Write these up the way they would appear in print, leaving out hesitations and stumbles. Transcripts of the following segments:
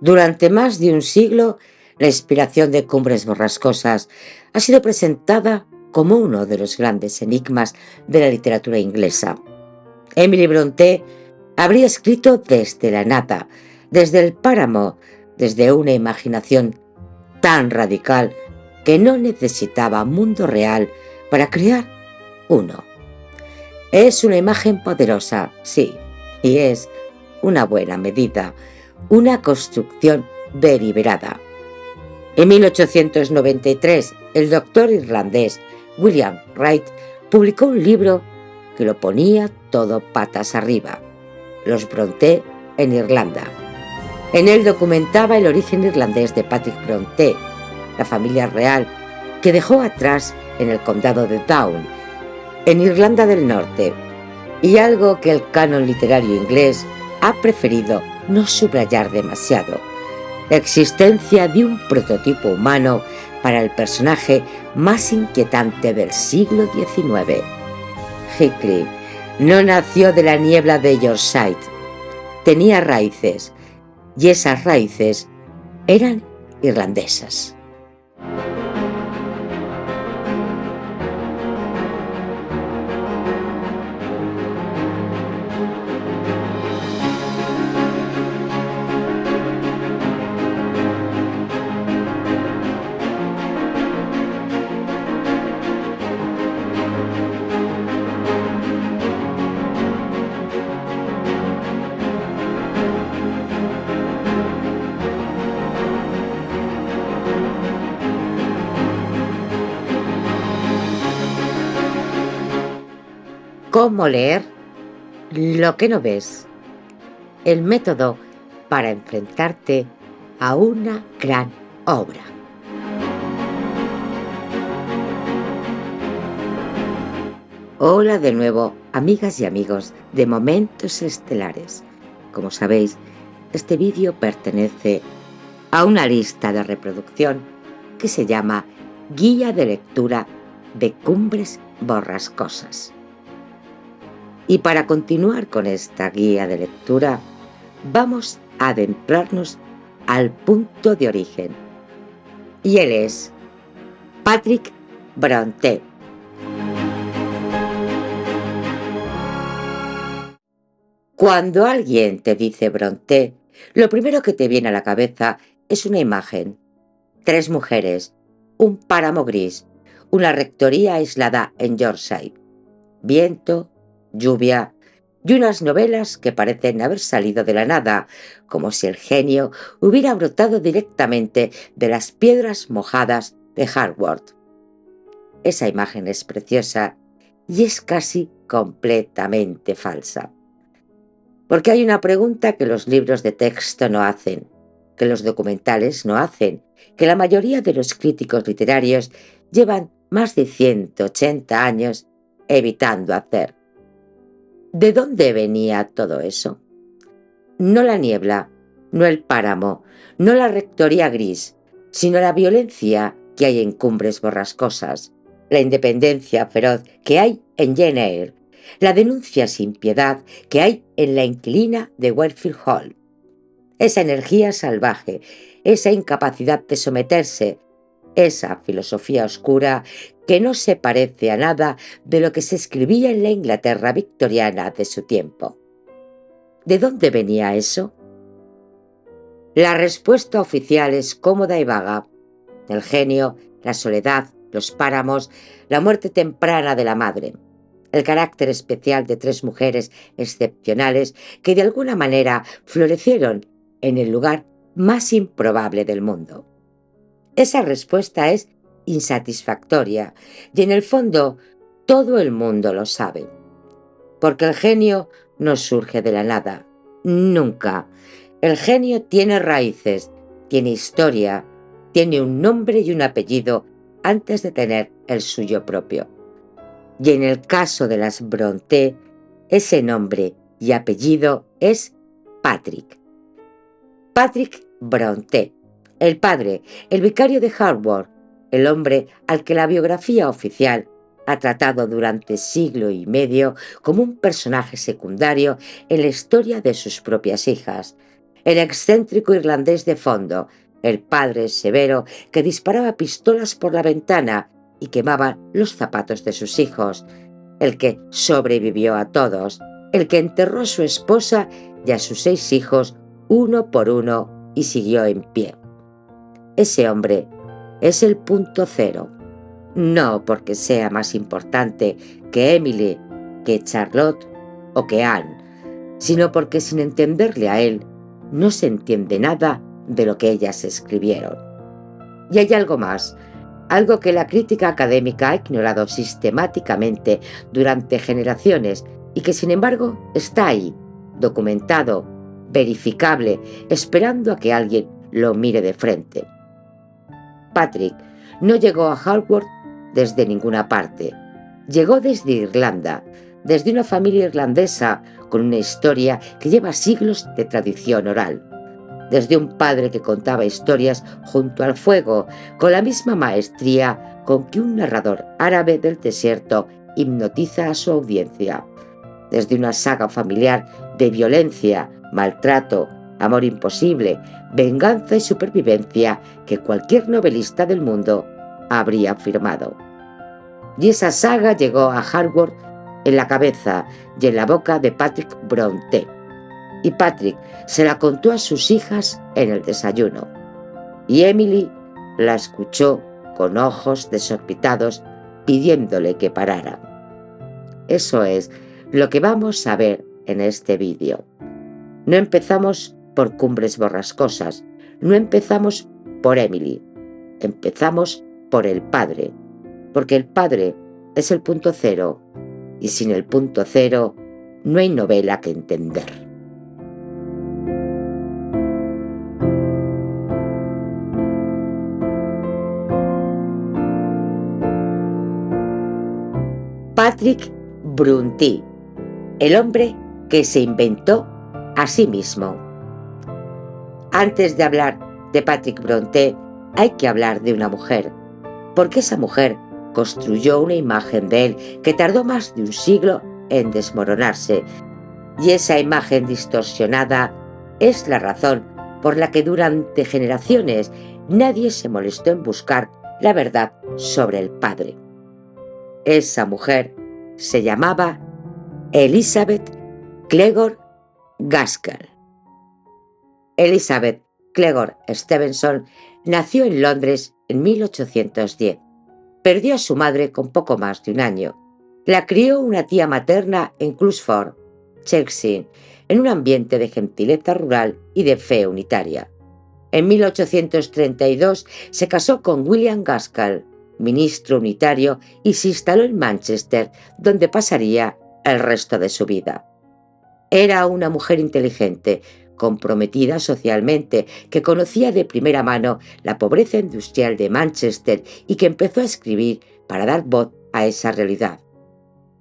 Durante más de un siglo, la inspiración de Cumbres Borrascosas ha sido presentada como uno de los grandes enigmas de la literatura inglesa. Emily Brontë habría escrito desde la nada, desde el páramo, desde una imaginación tan radical que no necesitaba mundo real para crear uno. Es una imagen poderosa, sí, y es una buena medida, una construcción deliberada. En 1893, el doctor irlandés William Wright publicó un libro que lo ponía todo patas arriba: Los Brontë en Irlanda. En él documentaba el origen irlandés de Patrick Brontë, la familia real que dejó atrás en el condado de Down, en Irlanda del Norte, y algo que el canon literario inglés ha preferido no subrayar demasiado: la existencia de un prototipo humano para el personaje más inquietante del siglo XIX. Heathcliff no nació de la niebla de Yorkshire, tenía raíces, y esas raíces eran irlandesas. ¿Cómo leer lo que no ves? El método para enfrentarte a una gran obra. Hola de nuevo, amigas y amigos de Momentos Estelares. Como sabéis, este vídeo pertenece a una lista de reproducción que se llama Guía de Lectura de Cumbres Borrascosas. Y para continuar con esta guía de lectura, vamos a adentrarnos al punto de origen. Y él es Patrick Brontë. Cuando alguien te dice Brontë, lo primero que te viene a la cabeza es una imagen: 3 mujeres, un páramo gris, una rectoría aislada en Yorkshire, viento, lluvia y unas novelas que parecen haber salido de la nada, como si el genio hubiera brotado directamente de las piedras mojadas de Harvard. Esa imagen es preciosa y es casi completamente falsa. Porque hay una pregunta que los libros de texto no hacen, que los documentales no hacen, que la mayoría de los críticos literarios llevan más de 180 años evitando hacer. ¿De dónde venía todo eso? No la niebla, no el páramo, no la rectoría gris, sino la violencia que hay en Cumbres Borrascosas, la independencia feroz que hay en Jane Eyre, la denuncia sin piedad que hay en La inquilina de Wakefield Hall. Esa energía salvaje, esa incapacidad de someterse, esa filosofía oscura que no se parece a nada de lo que se escribía en la Inglaterra victoriana de su tiempo. ¿De dónde venía eso? La respuesta oficial es cómoda y vaga: el genio, la soledad, los páramos, la muerte temprana de la madre, el carácter especial de 3 mujeres excepcionales que de alguna manera florecieron en el lugar más improbable del mundo. Esa respuesta es insatisfactoria y en el fondo todo el mundo lo sabe. Porque el genio no surge de la nada, nunca. El genio tiene raíces, tiene historia, tiene un nombre y un apellido antes de tener el suyo propio. Y en el caso de las Brontë, ese nombre y apellido es Patrick. Patrick Brontë, el padre, el vicario de Harvard, el hombre al que la biografía oficial ha tratado durante siglo y medio como un personaje secundario en la historia de sus propias hijas, el excéntrico irlandés de fondo, el padre severo que disparaba pistolas por la ventana y quemaba los zapatos de sus hijos, el que sobrevivió a todos, el que enterró a su esposa y a sus 6 hijos uno por uno y siguió en pie. Ese hombre es el punto cero, no porque sea más importante que Emily, que Charlotte o que Anne, sino porque sin entenderle a él, no se entiende nada de lo que ellas escribieron. Y hay algo más, algo que la crítica académica ha ignorado sistemáticamente durante generaciones y que sin embargo está ahí, documentado, verificable, esperando a que alguien lo mire de frente. Patrick no llegó a Hogwarts desde ninguna parte. Llegó desde Irlanda, desde una familia irlandesa con una historia que lleva siglos de tradición oral. Desde un padre que contaba historias junto al fuego, con la misma maestría con que un narrador árabe del desierto hipnotiza a su audiencia. Desde una saga familiar de violencia, maltrato, amor imposible, venganza y supervivencia que cualquier novelista del mundo habría firmado. Y esa saga llegó a Hogwarts en la cabeza y en la boca de Patrick Brontë. Y Patrick se la contó a sus hijas en el desayuno. Y Emily la escuchó con ojos desorbitados pidiéndole que parara. Eso es lo que vamos a ver en este vídeo. No empezamos por Cumbres Borrascosas, no empezamos por Emily, empezamos por el padre, porque el padre es el punto cero, y sin el punto cero no hay novela que entender. Patrick Brontë, el hombre que se inventó a sí mismo. Antes de hablar de Patrick Brontë, hay que hablar de una mujer, porque esa mujer construyó una imagen de él que tardó más de un siglo en desmoronarse, y esa imagen distorsionada es la razón por la que durante generaciones nadie se molestó en buscar la verdad sobre el padre. Esa mujer se llamaba Elizabeth Clegg Gaskell. Elizabeth Clegg Stevenson nació en Londres en 1810. Perdió a su madre con poco más de un año. La crió una tía materna en Clusford, Chelsea, en un ambiente de gentileza rural y de fe unitaria. En 1832 se casó con William Gaskell, ministro unitario, y se instaló en Manchester, donde pasaría el resto de su vida. Era una mujer inteligente, comprometida socialmente, que conocía de primera mano la pobreza industrial de Manchester y que empezó a escribir para dar voz a esa realidad.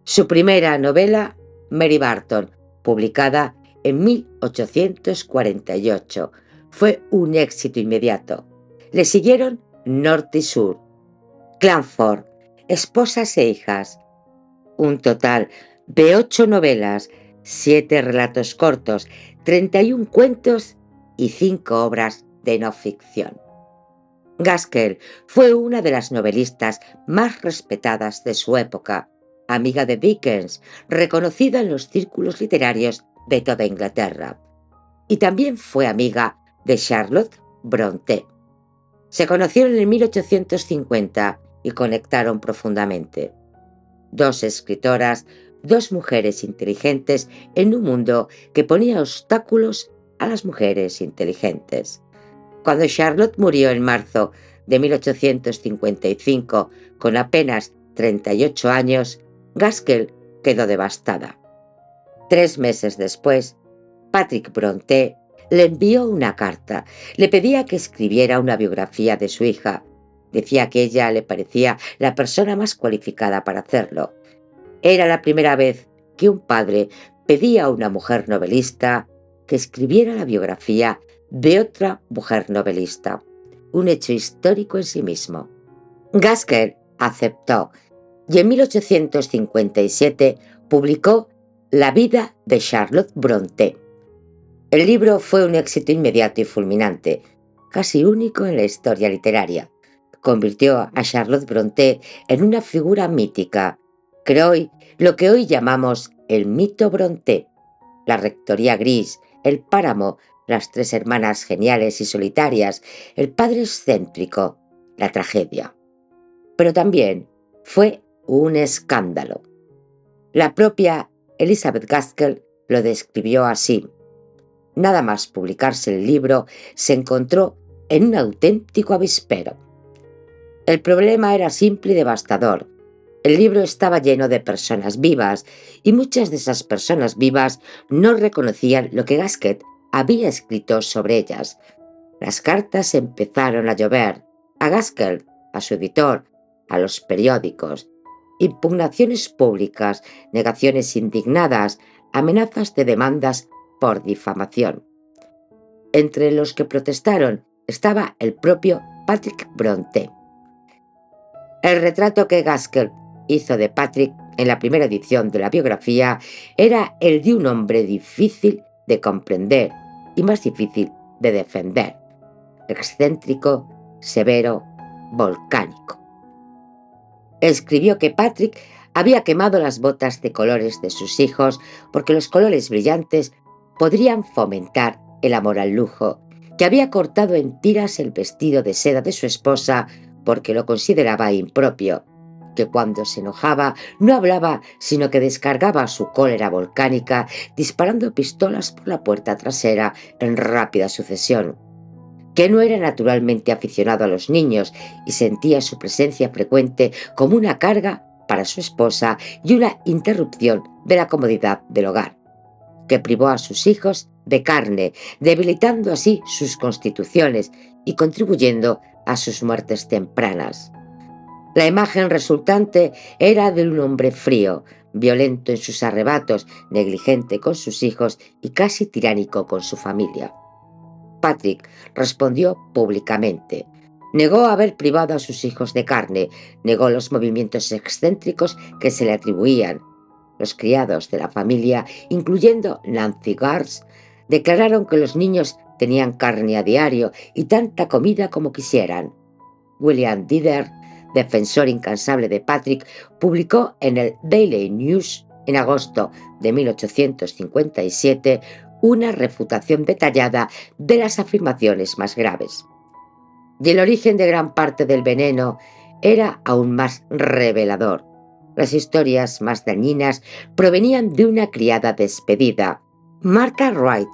Su primera novela, Mary Barton, publicada en 1848, fue un éxito inmediato. Le siguieron Norte y Sur, Clanford, Esposas e hijas, un total de 8 novelas, 7 relatos cortos, 31 cuentos y 5 obras de no ficción. Gaskell fue una de las novelistas más respetadas de su época, amiga de Dickens, reconocida en los círculos literarios de toda Inglaterra, y también fue amiga de Charlotte Brontë. Se conocieron en 1850 y conectaron profundamente. 2 escritoras, 2 mujeres inteligentes en un mundo que ponía obstáculos a las mujeres inteligentes. Cuando Charlotte murió en marzo de 1855, con apenas 38 años, Gaskell quedó devastada. 3 meses después, Patrick Brontë le envió una carta. Le pedía que escribiera una biografía de su hija. Decía que ella le parecía la persona más cualificada para hacerlo. Era la primera vez que un padre pedía a una mujer novelista que escribiera la biografía de otra mujer novelista, un hecho histórico en sí mismo. Gaskell aceptó y en 1857 publicó La vida de Charlotte Brontë. El libro fue un éxito inmediato y fulminante, casi único en la historia literaria. Convirtió a Charlotte Brontë en una figura mítica. Creó lo que hoy llamamos el mito Brontë, la rectoría gris, el páramo, las tres hermanas geniales y solitarias, el padre excéntrico, la tragedia. Pero también fue un escándalo. La propia Elizabeth Gaskell lo describió así. Nada más publicarse el libro, se encontró en un auténtico avispero. El problema era simple y devastador. El libro estaba lleno de personas vivas y muchas de esas personas vivas no reconocían lo que Gaskell había escrito sobre ellas. Las cartas empezaron a llover, a Gaskell, a su editor, a los periódicos. Impugnaciones públicas, negaciones indignadas, amenazas de demandas por difamación. Entre los que protestaron estaba el propio Patrick Brontë. El retrato que Gaskell hizo de Patrick en la primera edición de la biografía era el de un hombre difícil de comprender y más difícil de defender. Excéntrico, severo, volcánico. Escribió que Patrick había quemado las botas de colores de sus hijos porque los colores brillantes podrían fomentar el amor al lujo, que había cortado en tiras el vestido de seda de su esposa porque lo consideraba impropio, que cuando se enojaba no hablaba sino que descargaba su cólera volcánica disparando pistolas por la puerta trasera en rápida sucesión, que no era naturalmente aficionado a los niños y sentía su presencia frecuente como una carga para su esposa y una interrupción de la comodidad del hogar, que privó a sus hijos de carne, debilitando así sus constituciones y contribuyendo a sus muertes tempranas. La imagen resultante era de un hombre frío, violento en sus arrebatos, negligente con sus hijos y casi tiránico con su familia. Patrick respondió públicamente. Negó haber privado a sus hijos de carne, negó los movimientos excéntricos que se le atribuían. Los criados de la familia, incluyendo Nancy Garth, declararon que los niños tenían carne a diario y tanta comida como quisieran. William Dider, defensor incansable de Patrick, publicó en el Daily News en agosto de 1857 una refutación detallada de las afirmaciones más graves. Y el origen de gran parte del veneno era aún más revelador. Las historias más dañinas provenían de una criada despedida. Martha Wright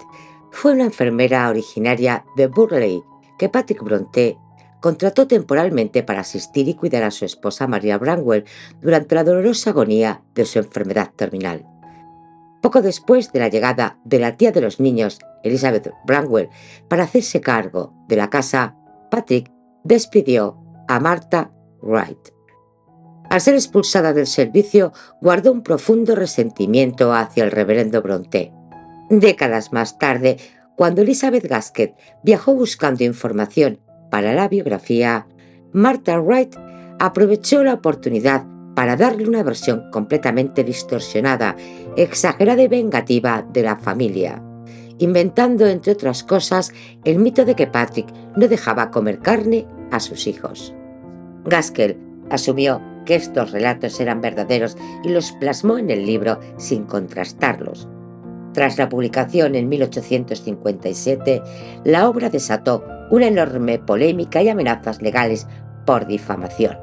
fue una enfermera originaria de Burley que Patrick Brontë contrató temporalmente para asistir y cuidar a su esposa Maria Branwell durante la dolorosa agonía de su enfermedad terminal. Poco después de la llegada de la tía de los niños, Elizabeth Branwell, para hacerse cargo de la casa, Patrick despidió a Martha Wright. Al ser expulsada del servicio, guardó un profundo resentimiento hacia el reverendo Brontë. Décadas más tarde, cuando Elizabeth Gaskell viajó buscando información para la biografía, Martha Wright aprovechó la oportunidad para darle una versión completamente distorsionada, exagerada y vengativa de la familia, inventando, entre otras cosas, el mito de que Patrick no dejaba comer carne a sus hijos. Gaskell asumió que estos relatos eran verdaderos y los plasmó en el libro sin contrastarlos. Tras la publicación en 1857, la obra desató una enorme polémica y amenazas legales por difamación.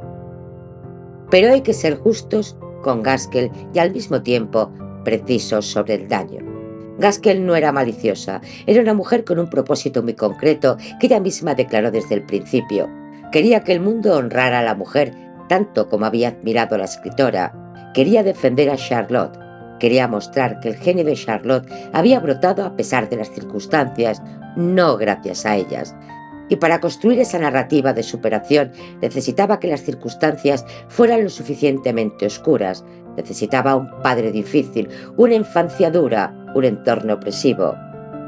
Pero hay que ser justos con Gaskell y al mismo tiempo precisos sobre el daño. Gaskell no era maliciosa, era una mujer con un propósito muy concreto que ella misma declaró desde el principio. Quería que el mundo honrara a la mujer tanto como había admirado a la escritora. Quería defender a Charlotte. Quería mostrar que el genio de Charlotte había brotado a pesar de las circunstancias, no gracias a ellas. Y para construir esa narrativa de superación necesitaba que las circunstancias fueran lo suficientemente oscuras. Necesitaba un padre difícil, una infancia dura, un entorno opresivo.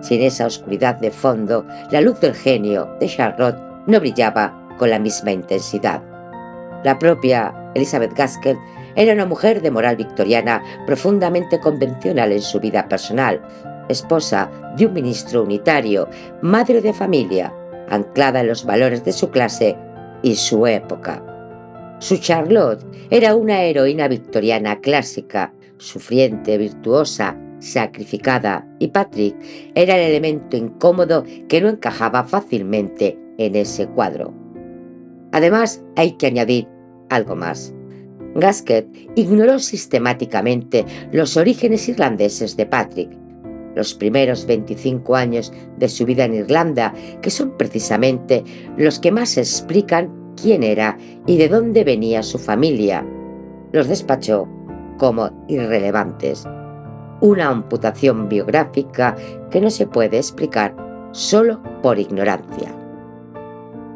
Sin esa oscuridad de fondo, la luz del genio de Charlotte no brillaba con la misma intensidad. La propia Elizabeth Gaskell era una mujer de moral victoriana profundamente convencional en su vida personal. esposa de un ministro unitario, madre de familia, anclada en los valores de su clase y su época. Su Charlotte era una heroína victoriana clásica, sufriente, virtuosa, sacrificada, y Patrick era el elemento incómodo que no encajaba fácilmente en ese cuadro. Además, hay que añadir algo más. Gaskell ignoró sistemáticamente los orígenes irlandeses de Patrick, los primeros 25 años de su vida en Irlanda, que son precisamente los que más explican quién era y de dónde venía su familia. Los despachó como irrelevantes. Una amputación biográfica que no se puede explicar solo por ignorancia.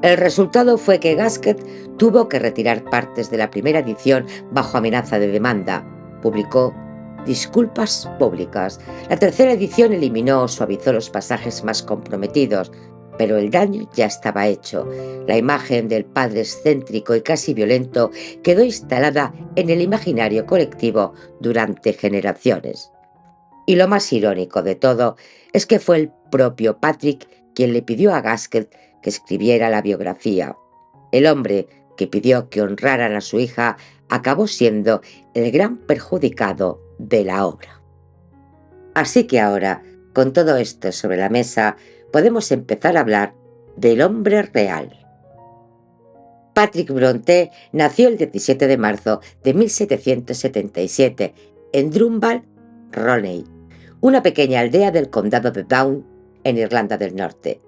El resultado fue que Gaskell tuvo que retirar partes de la primera edición bajo amenaza de demanda. Publicó disculpas públicas. La tercera edición eliminó o suavizó los pasajes más comprometidos, pero el daño ya estaba hecho. La imagen del padre excéntrico y casi violento quedó instalada en el imaginario colectivo durante generaciones. Y lo más irónico de todo es que fue el propio Patrick quien le pidió a Gaskell que escribiera la biografía. El hombre que pidió que honraran a su hija acabó siendo el gran perjudicado de la obra. Así que ahora, con todo esto sobre la mesa, podemos empezar a hablar del hombre real. Patrick Brontë nació el 17 de marzo de 1777 en Drumble, Roney, una pequeña aldea del condado de Down, en Irlanda del Norte.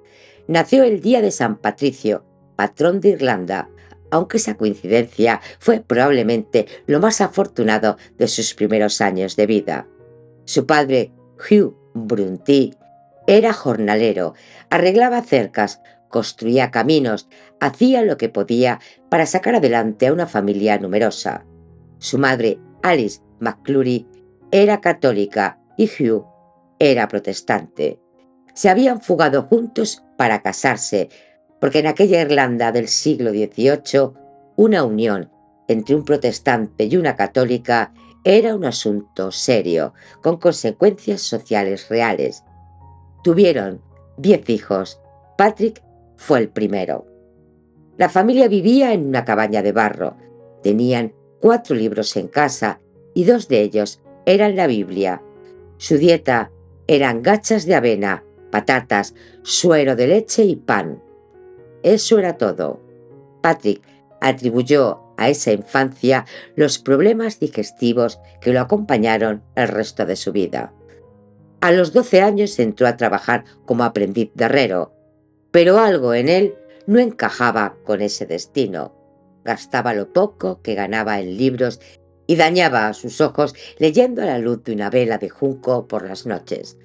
Nació el día de San Patricio, patrón de Irlanda, aunque esa coincidencia fue probablemente lo más afortunado de sus primeros años de vida. Su padre, Hugh Brontë, era jornalero, arreglaba cercas, construía caminos, hacía lo que podía para sacar adelante a una familia numerosa. Su madre, Alice McClurry, era católica y Hugh era protestante. Se habían fugado juntos para casarse, porque en aquella Irlanda del siglo XVIII, una unión entre un protestante y una católica era un asunto serio, con consecuencias sociales reales. Tuvieron 10 hijos. Patrick fue el primero. La familia vivía en una cabaña de barro. Tenían 4 libros en casa y 2 de ellos eran la Biblia. Su dieta eran gachas de avena, patatas, suero de leche y pan. Eso era todo. Patrick atribuyó a esa infancia los problemas digestivos que lo acompañaron el resto de su vida. A los 12 años entró a trabajar como aprendiz de herrero, pero algo en él no encajaba con ese destino. Gastaba lo poco que ganaba en libros y dañaba a sus ojos leyendo a la luz de una vela de junco por las noches.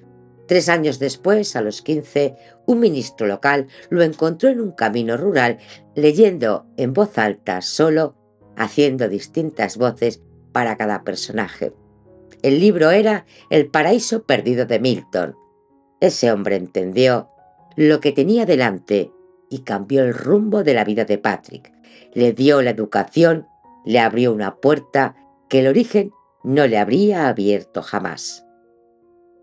3 años después, a los 15, un ministro local lo encontró en un camino rural leyendo en voz alta solo, haciendo distintas voces para cada personaje. El libro era El paraíso perdido de Milton. Ese hombre entendió lo que tenía delante y cambió el rumbo de la vida de Patrick. Le dio la educación, le abrió una puerta que el origen no le habría abierto jamás.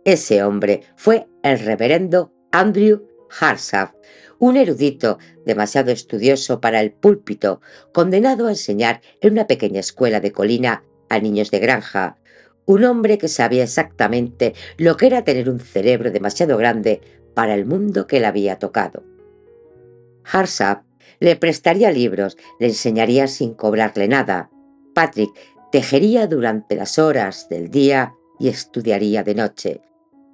Ese hombre fue el reverendo Andrew Harshaw, un erudito demasiado estudioso para el púlpito, condenado a enseñar en una pequeña escuela de colina a niños de granja, un hombre que sabía exactamente lo que era tener un cerebro demasiado grande para el mundo que le había tocado. Harshaw le prestaría libros, le enseñaría sin cobrarle nada. Patrick tejería durante las horas del día y estudiaría de noche.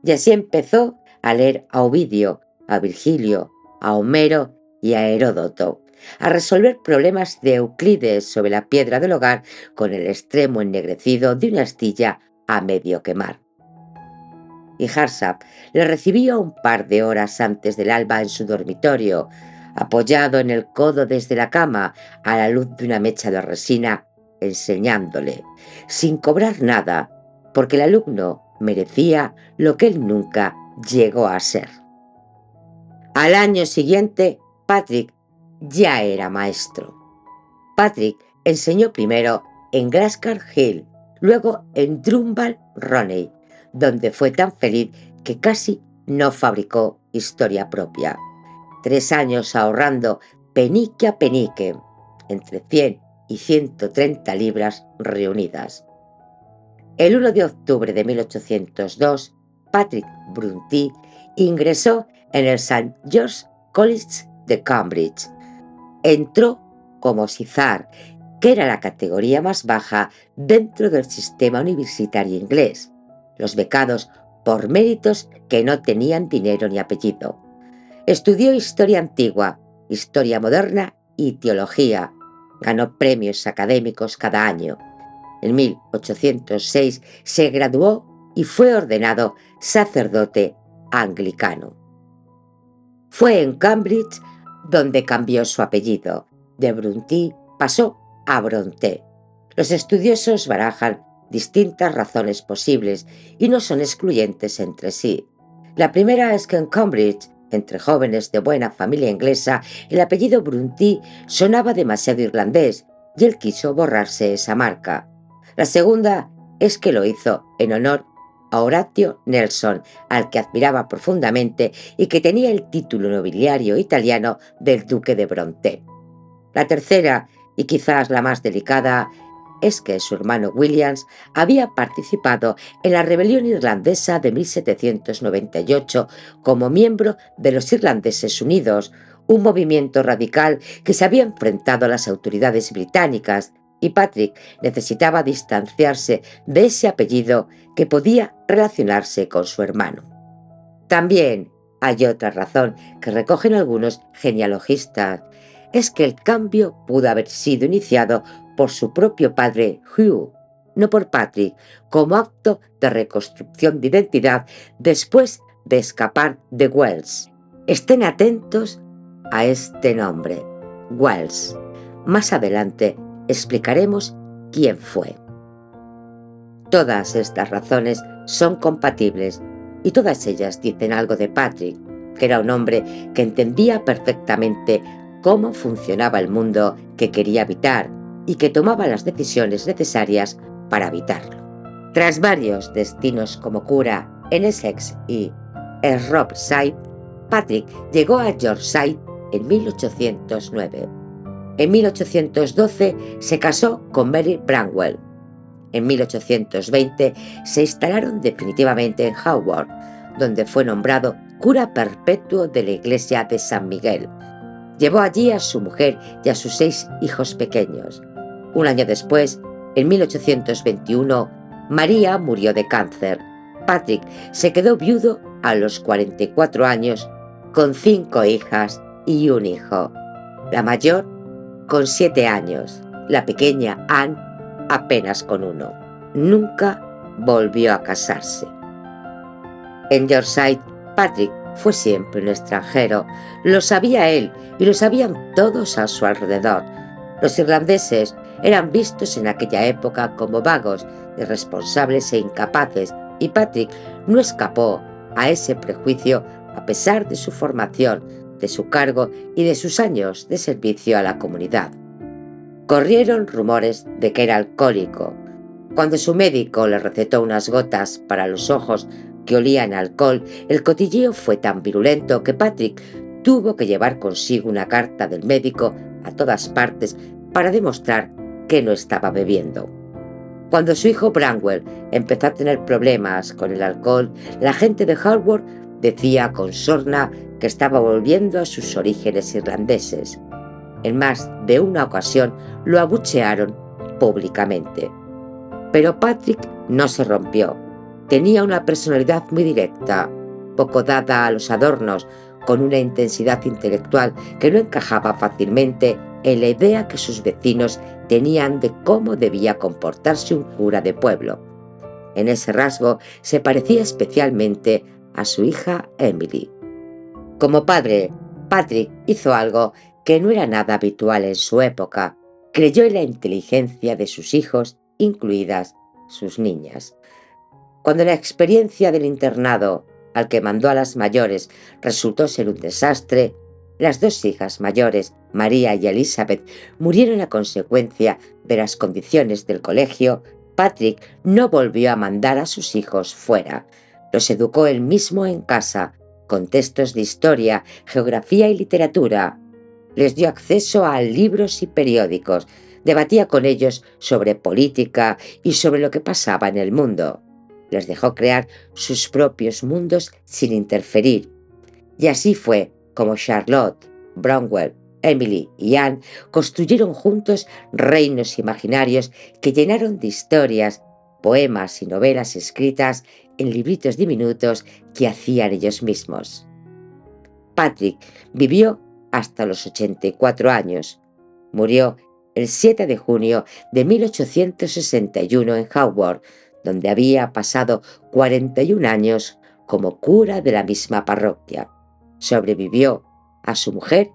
Y así empezó a leer a Ovidio, a Virgilio, a Homero y a Heródoto, a resolver problemas de Euclides sobre la piedra del hogar con el extremo ennegrecido de una astilla a medio quemar. Y Harshaw le recibía un par de horas antes del alba en su dormitorio, apoyado en el codo desde la cama a la luz de una mecha de resina, enseñándole, sin cobrar nada, porque el alumno merecía lo que él nunca llegó a ser. Al año siguiente, Patrick ya era maestro. Patrick enseñó primero en Glasgow Hill, luego en Drumble Roney, donde fue tan feliz que casi no fabricó historia propia. 3 años ahorrando penique a penique, entre 100 y 130 libras reunidas. El 1 de octubre de 1802, Patrick Brontë ingresó en el St. George's College de Cambridge. Entró como Sizar, que era la categoría más baja dentro del sistema universitario inglés, los becados por méritos que no tenían dinero ni apellido. Estudió historia antigua, historia moderna y teología. Ganó premios académicos cada año. En 1806 se graduó y fue ordenado sacerdote anglicano. Fue en Cambridge donde cambió su apellido. De Brontë pasó a Brontë. Los estudiosos barajan distintas razones posibles y no son excluyentes entre sí. La primera es que en Cambridge, entre jóvenes de buena familia inglesa, el apellido Brontë sonaba demasiado irlandés y él quiso borrarse esa marca. La segunda es que lo hizo en honor a Horatio Nelson, al que admiraba profundamente y que tenía el título nobiliario italiano del duque de Brontë. La tercera, y quizás la más delicada, es que su hermano Williams había participado en la rebelión irlandesa de 1798 como miembro de los Irlandeses Unidos, un movimiento radical que se había enfrentado a las autoridades británicas, y Patrick necesitaba distanciarse de ese apellido que podía relacionarse con su hermano. También hay otra razón que recogen algunos genealogistas, es que el cambio pudo haber sido iniciado por su propio padre Hugh, no por Patrick, como acto de reconstrucción de identidad después de escapar de Wells. Estén atentos a este nombre, Wells. Más adelante explicaremos quién fue. Todas estas razones son compatibles y todas ellas dicen algo de Patrick, que era un hombre que entendía perfectamente cómo funcionaba el mundo que quería habitar y que tomaba las decisiones necesarias para habitarlo. Tras varios destinos como cura en Essex y Shropshire, Patrick llegó a Yorkshire en 1809. En 1812 se casó con Mary Branwell. En 1820 se instalaron definitivamente en Haworth, donde fue nombrado cura perpetuo de la iglesia de San Miguel. Llevó allí a su mujer y a sus 6 hijos pequeños. Un año después, en 1821, María murió de cáncer. Patrick se quedó viudo a los 44 años, con 5 hijas y un hijo. La mayor con 7 años, la pequeña Anne apenas con 1. Nunca volvió a casarse. En Yorkshire, Patrick fue siempre un extranjero. Lo sabía él y lo sabían todos a su alrededor. Los irlandeses eran vistos en aquella época como vagos, irresponsables e incapaces, y Patrick no escapó a ese prejuicio a pesar de su formación, de su cargo y de sus años de servicio a la comunidad. Corrieron rumores de que era alcohólico. Cuando su médico le recetó unas gotas para los ojos que olían a alcohol, el cotilleo fue tan virulento que Patrick tuvo que llevar consigo una carta del médico a todas partes para demostrar que no estaba bebiendo. Cuando su hijo Branwell empezó a tener problemas con el alcohol, la gente de Haworth decía con sorna que estaba volviendo a sus orígenes irlandeses. En más de una ocasión lo abuchearon públicamente. Pero Patrick no se rompió. Tenía una personalidad muy directa, poco dada a los adornos, con una intensidad intelectual que no encajaba fácilmente en la idea que sus vecinos tenían de cómo debía comportarse un cura de pueblo. En ese rasgo se parecía especialmente a su hija Emily. Como padre, Patrick hizo algo que no era nada habitual en su época. Creyó en la inteligencia de sus hijos, incluidas sus niñas. Cuando la experiencia del internado al que mandó a las mayores resultó ser un desastre, las 2 hijas mayores, María y Elizabeth, murieron a consecuencia de las condiciones del colegio. Patrick no volvió a mandar a sus hijos fuera. Los educó él mismo en casa, con textos de historia, geografía y literatura. Les dio acceso a libros y periódicos, debatía con ellos sobre política y sobre lo que pasaba en el mundo. Les dejó crear sus propios mundos sin interferir. Y así fue como Charlotte, Bromwell, Emily y Anne construyeron juntos reinos imaginarios que llenaron de historias, poemas y novelas escritas en libritos diminutos que hacían ellos mismos. Patrick vivió hasta los 84 años. Murió el 7 de junio de 1861 en Haworth, donde había pasado 41 años como cura de la misma parroquia. Sobrevivió a su mujer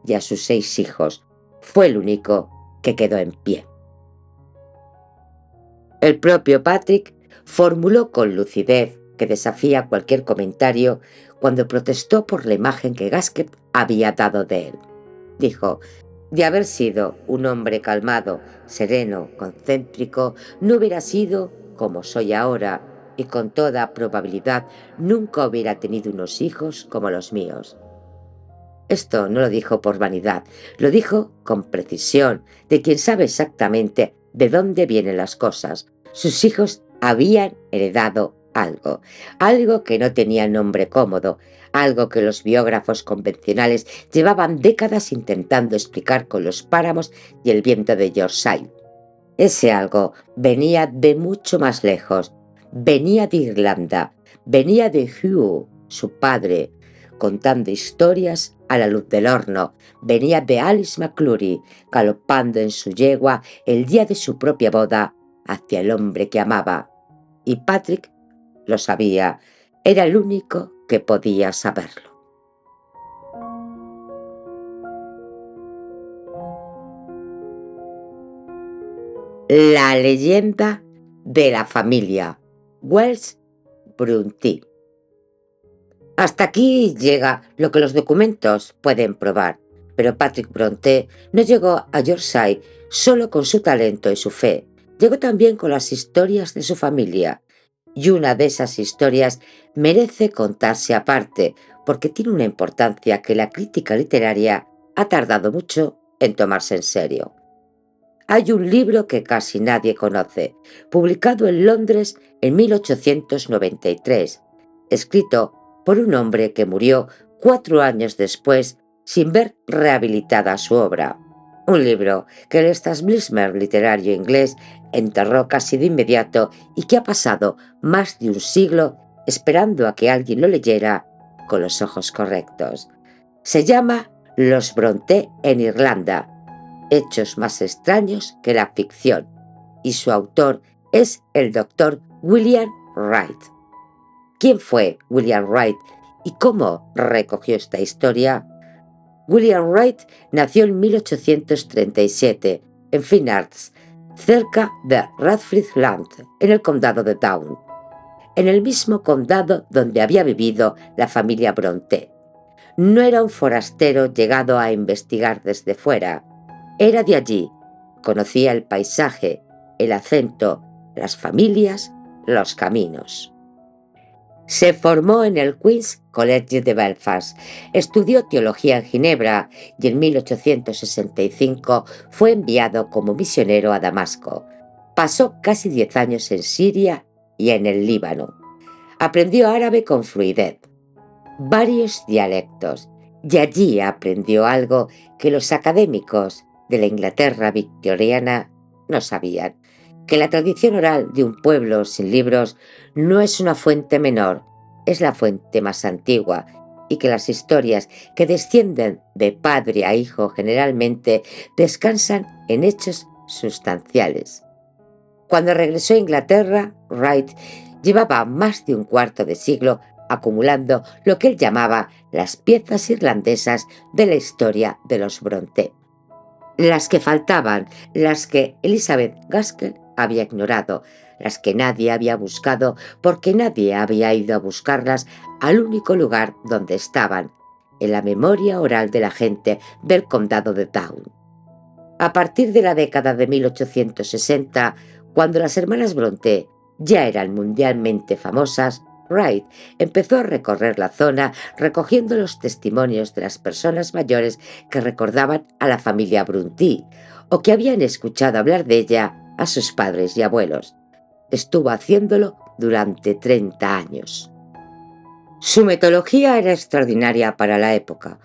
y a sus 6 hijos. Fue el único que quedó en pie. El propio Patrick formuló con lucidez que desafía cualquier comentario cuando protestó por la imagen que Gaskell había dado de él. Dijo: de haber sido un hombre calmado, sereno, concéntrico, no hubiera sido como soy ahora, y con toda probabilidad nunca hubiera tenido unos hijos como los míos. Esto no lo dijo por vanidad, lo dijo con precisión, de quien sabe exactamente de dónde vienen las cosas. Sus hijos habían heredado algo, algo que no tenía nombre cómodo, algo que los biógrafos convencionales llevaban décadas intentando explicar con los páramos y el viento de Yorkshire. Ese algo venía de mucho más lejos, venía de Irlanda, venía de Hugh, su padre, contando historias a la luz del horno, venía de Alice McClure, galopando en su yegua el día de su propia boda hacia el hombre que amaba. Y Patrick lo sabía, era el único que podía saberlo. La leyenda de la familia Wells Brontë. Hasta aquí llega lo que los documentos pueden probar, pero Patrick Brontë no llegó a Yorkshire solo con su talento y su fe, llegó también con las historias de su familia, y una de esas historias merece contarse aparte, porque tiene una importancia que la crítica literaria ha tardado mucho en tomarse en serio. Hay un libro que casi nadie conoce, publicado en Londres en 1893, escrito por un hombre que murió 4 años después sin ver rehabilitada su obra. Un libro que el establishment literario inglés enterró casi de inmediato y que ha pasado más de un siglo esperando a que alguien lo leyera con los ojos correctos. Se llama Los Brontë en Irlanda, hechos más extraños que la ficción, y su autor es el doctor William Wright. ¿Quién fue William Wright y cómo recogió esta historia? William Wright nació en 1837 en Fine Arts, cerca de Radcliffe Land, en el condado de Down, en el mismo condado donde había vivido la familia Brontë. No era un forastero llegado a investigar desde fuera, era de allí, conocía el paisaje, el acento, las familias, los caminos. Se formó en el Queen's College de Belfast, estudió teología en Ginebra y en 1865 fue enviado como misionero a Damasco. Pasó casi 10 años en Siria y en el Líbano. Aprendió árabe con fluidez, varios dialectos, y allí aprendió algo que los académicos de la Inglaterra victoriana no sabían: que la tradición oral de un pueblo sin libros no es una fuente menor, es la fuente más antigua, y que las historias que descienden de padre a hijo generalmente descansan en hechos sustanciales. Cuando regresó a Inglaterra, Wright llevaba más de un cuarto de siglo acumulando lo que él llamaba las piezas irlandesas de la historia de los Brontë. Las que faltaban, las que Elizabeth Gaskell había ignorado, las que nadie había buscado porque nadie había ido a buscarlas al único lugar donde estaban, en la memoria oral de la gente del condado de Down. A partir de la década de 1860, cuando las hermanas Brontë ya eran mundialmente famosas, Wright empezó a recorrer la zona recogiendo los testimonios de las personas mayores que recordaban a la familia Brontë o que habían escuchado hablar de ella a sus padres y abuelos. Estuvo haciéndolo durante 30 años. Su metodología era extraordinaria para la época.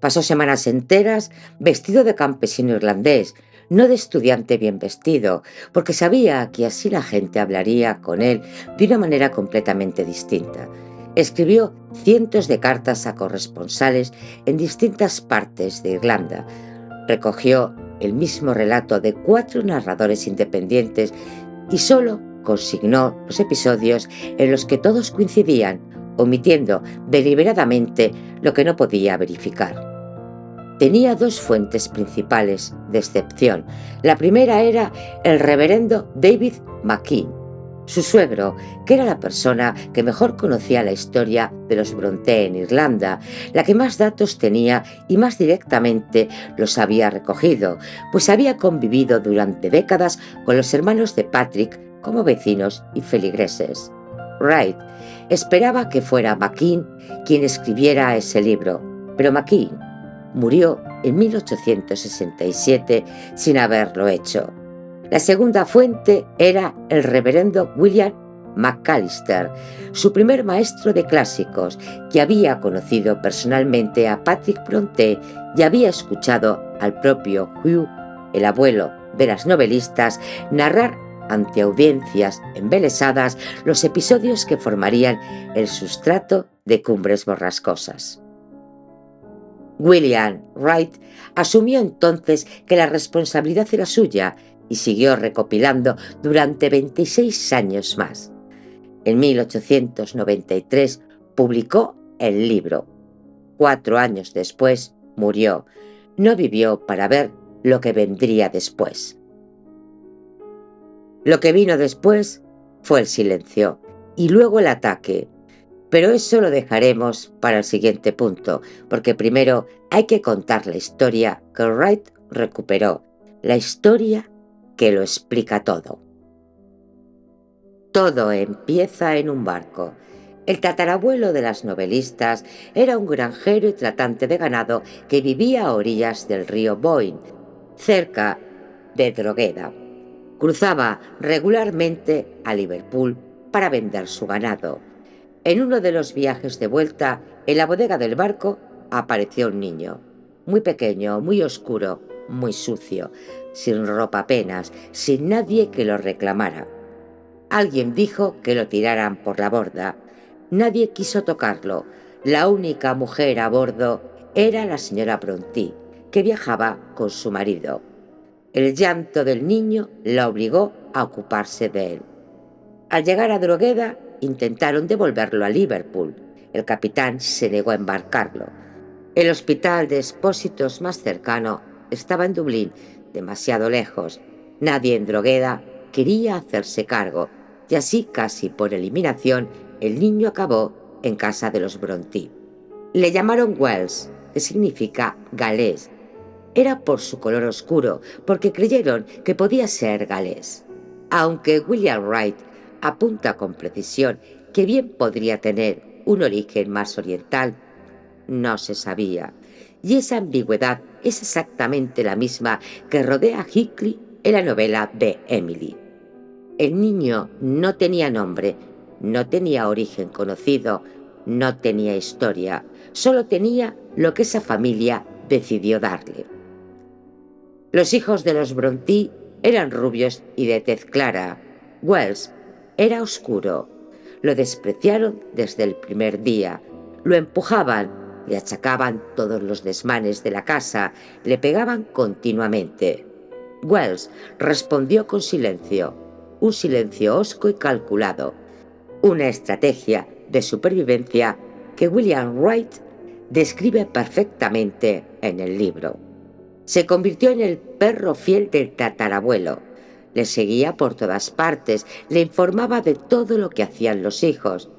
Pasó semanas enteras vestido de campesino irlandés, no de estudiante bien vestido, porque sabía que así la gente hablaría con él de una manera completamente distinta. Escribió cientos de cartas a corresponsales en distintas partes de Irlanda. Recogió el mismo relato de 4 narradores independientes y solo consignó los episodios en los que todos coincidían, omitiendo deliberadamente lo que no podía verificar. Tenía 2 fuentes principales de excepción. La primera era el reverendo David McKean, su suegro, que era la persona que mejor conocía la historia de los Brontë en Irlanda, la que más datos tenía y más directamente los había recogido, pues había convivido durante décadas con los hermanos de Patrick como vecinos y feligreses. Wright esperaba que fuera McKean quien escribiera ese libro, pero McKean murió en 1867 sin haberlo hecho. La segunda fuente era el reverendo William McAllister, su primer maestro de clásicos, que había conocido personalmente a Patrick Brontë y había escuchado al propio Hugh, el abuelo de las novelistas, narrar ante audiencias embelesadas los episodios que formarían el sustrato de Cumbres Borrascosas. William Wright asumió entonces que la responsabilidad era suya y siguió recopilando durante 26 años más. En 1893 publicó el libro. 4 años después murió. No vivió para ver lo que vendría después. Lo que vino después fue el silencio y luego el ataque. Pero eso lo dejaremos para el siguiente punto, porque primero hay que contar la historia que Wright recuperó, la historia que lo explica todo. Todo empieza en un barco. El tatarabuelo de las novelistas era un granjero y tratante de ganado que vivía a orillas del río Boyne, cerca de Drogheda. Cruzaba regularmente a Liverpool para vender su ganado. En uno de los viajes de vuelta, en la bodega del barco, apareció un niño, muy pequeño, muy oscuro, muy sucio, sin ropa apenas, sin nadie que lo reclamara. Alguien dijo que lo tiraran por la borda. Nadie quiso tocarlo. La única mujer a bordo era la señora Brontë, que viajaba con su marido. El llanto del niño la obligó a ocuparse de él. Al llegar a Drogheda, intentaron devolverlo a Liverpool. El capitán se negó a embarcarlo. El hospital de expósitos más cercano estaba en Dublín, demasiado lejos. Nadie en Drogheda quería hacerse cargo, y así, casi por eliminación, el niño acabó en casa de los Brontë. Le llamaron Welsh, que significa galés. Era por su color oscuro, porque creyeron que podía ser galés. Aunque William Wright apunta con precisión que bien podría tener un origen más oriental, no se sabía. Y esa ambigüedad es exactamente la misma que rodea a Hinckley en la novela de Emily. El niño no tenía nombre, no tenía origen conocido, no tenía historia, solo tenía lo que esa familia decidió darle. Los hijos de los Brontë eran rubios y de tez clara. Welsh era oscuro. Lo despreciaron desde el primer día. Lo empujaban, le achacaban todos los desmanes de la casa, le pegaban continuamente. Welsh respondió con silencio, un silencio hosco y calculado, una estrategia de supervivencia que William Wright describe perfectamente en el libro. Se convirtió en el perro fiel del tatarabuelo. Le seguía por todas partes, le informaba de todo lo que hacían los hijos.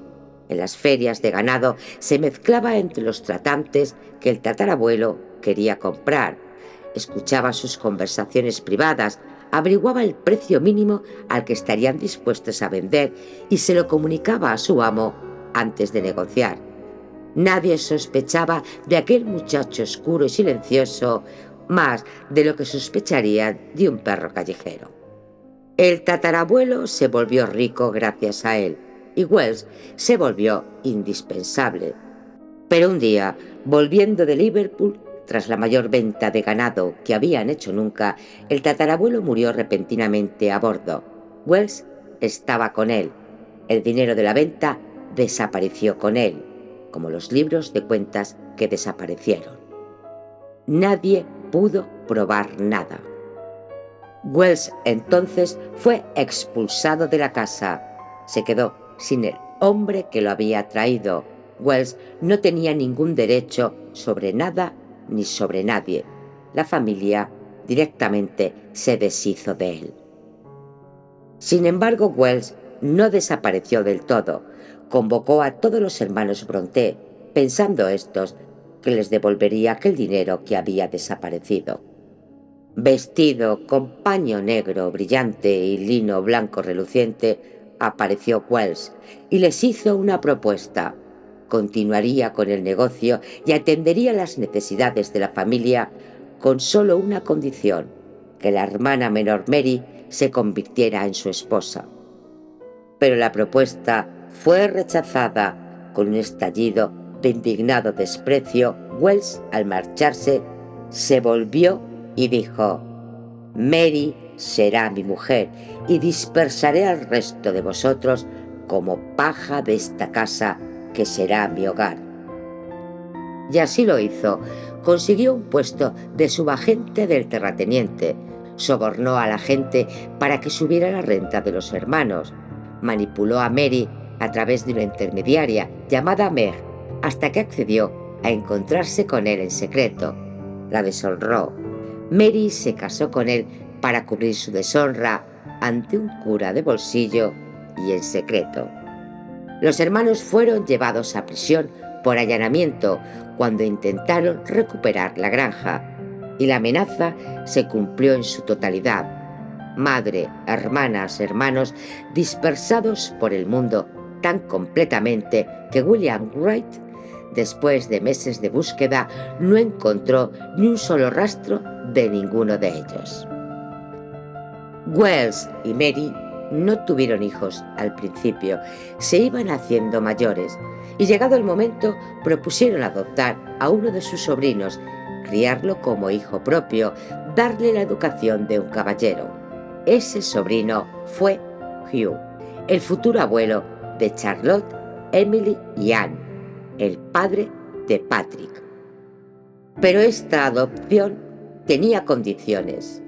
En las ferias de ganado se mezclaba entre los tratantes que el tatarabuelo quería comprar. Escuchaba sus conversaciones privadas, averiguaba el precio mínimo al que estarían dispuestos a vender y se lo comunicaba a su amo antes de negociar. Nadie sospechaba de aquel muchacho oscuro y silencioso más de lo que sospecharía de un perro callejero. El tatarabuelo se volvió rico gracias a él y Wells se volvió indispensable. Pero un día, volviendo de Liverpool, tras la mayor venta de ganado que habían hecho nunca, el tatarabuelo murió repentinamente a bordo. Wells estaba con él. El dinero de la venta desapareció con él, como los libros de cuentas que desaparecieron. Nadie pudo probar nada. Wells entonces fue expulsado de la casa. Se quedó sin el hombre que lo había traído. Wells no tenía ningún derecho sobre nada ni sobre nadie. La familia directamente se deshizo de él. Sin embargo, Wells no desapareció del todo. Convocó a todos los hermanos Brontë, pensando estos que les devolvería aquel dinero que había desaparecido. Vestido con paño negro brillante y lino blanco reluciente, apareció Wells y les hizo una propuesta. Continuaría con el negocio y atendería las necesidades de la familia con solo una condición: que la hermana menor Mary se convirtiera en su esposa. Pero la propuesta fue rechazada. Con un estallido de indignado desprecio, Wells, al marcharse, se volvió y dijo: Mary será mi mujer y dispersaré al resto de vosotros como paja de esta casa que será mi hogar. Y así lo hizo. Consiguió un puesto de subagente del terrateniente. Sobornó a la gente para que subiera la renta de los hermanos. Manipuló a Mary a través de una intermediaria llamada Meg, hasta que accedió a encontrarse con él en secreto. La deshonró. Mary se casó con él para cubrir su deshonra ante un cura de bolsillo y en secreto. Los hermanos fueron llevados a prisión por allanamiento cuando intentaron recuperar la granja, y la amenaza se cumplió en su totalidad. Madre, hermanas, hermanos, dispersados por el mundo tan completamente que William Wright, después de meses de búsqueda, no encontró ni un solo rastro de ninguno de ellos. Wells y Mary no tuvieron hijos al principio, se iban haciendo mayores y, llegado el momento, propusieron adoptar a uno de sus sobrinos, criarlo como hijo propio, darle la educación de un caballero. Ese sobrino fue Hugh, el futuro abuelo de Charlotte, Emily y Anne, el padre de Patrick. Pero esta adopción tenía condiciones.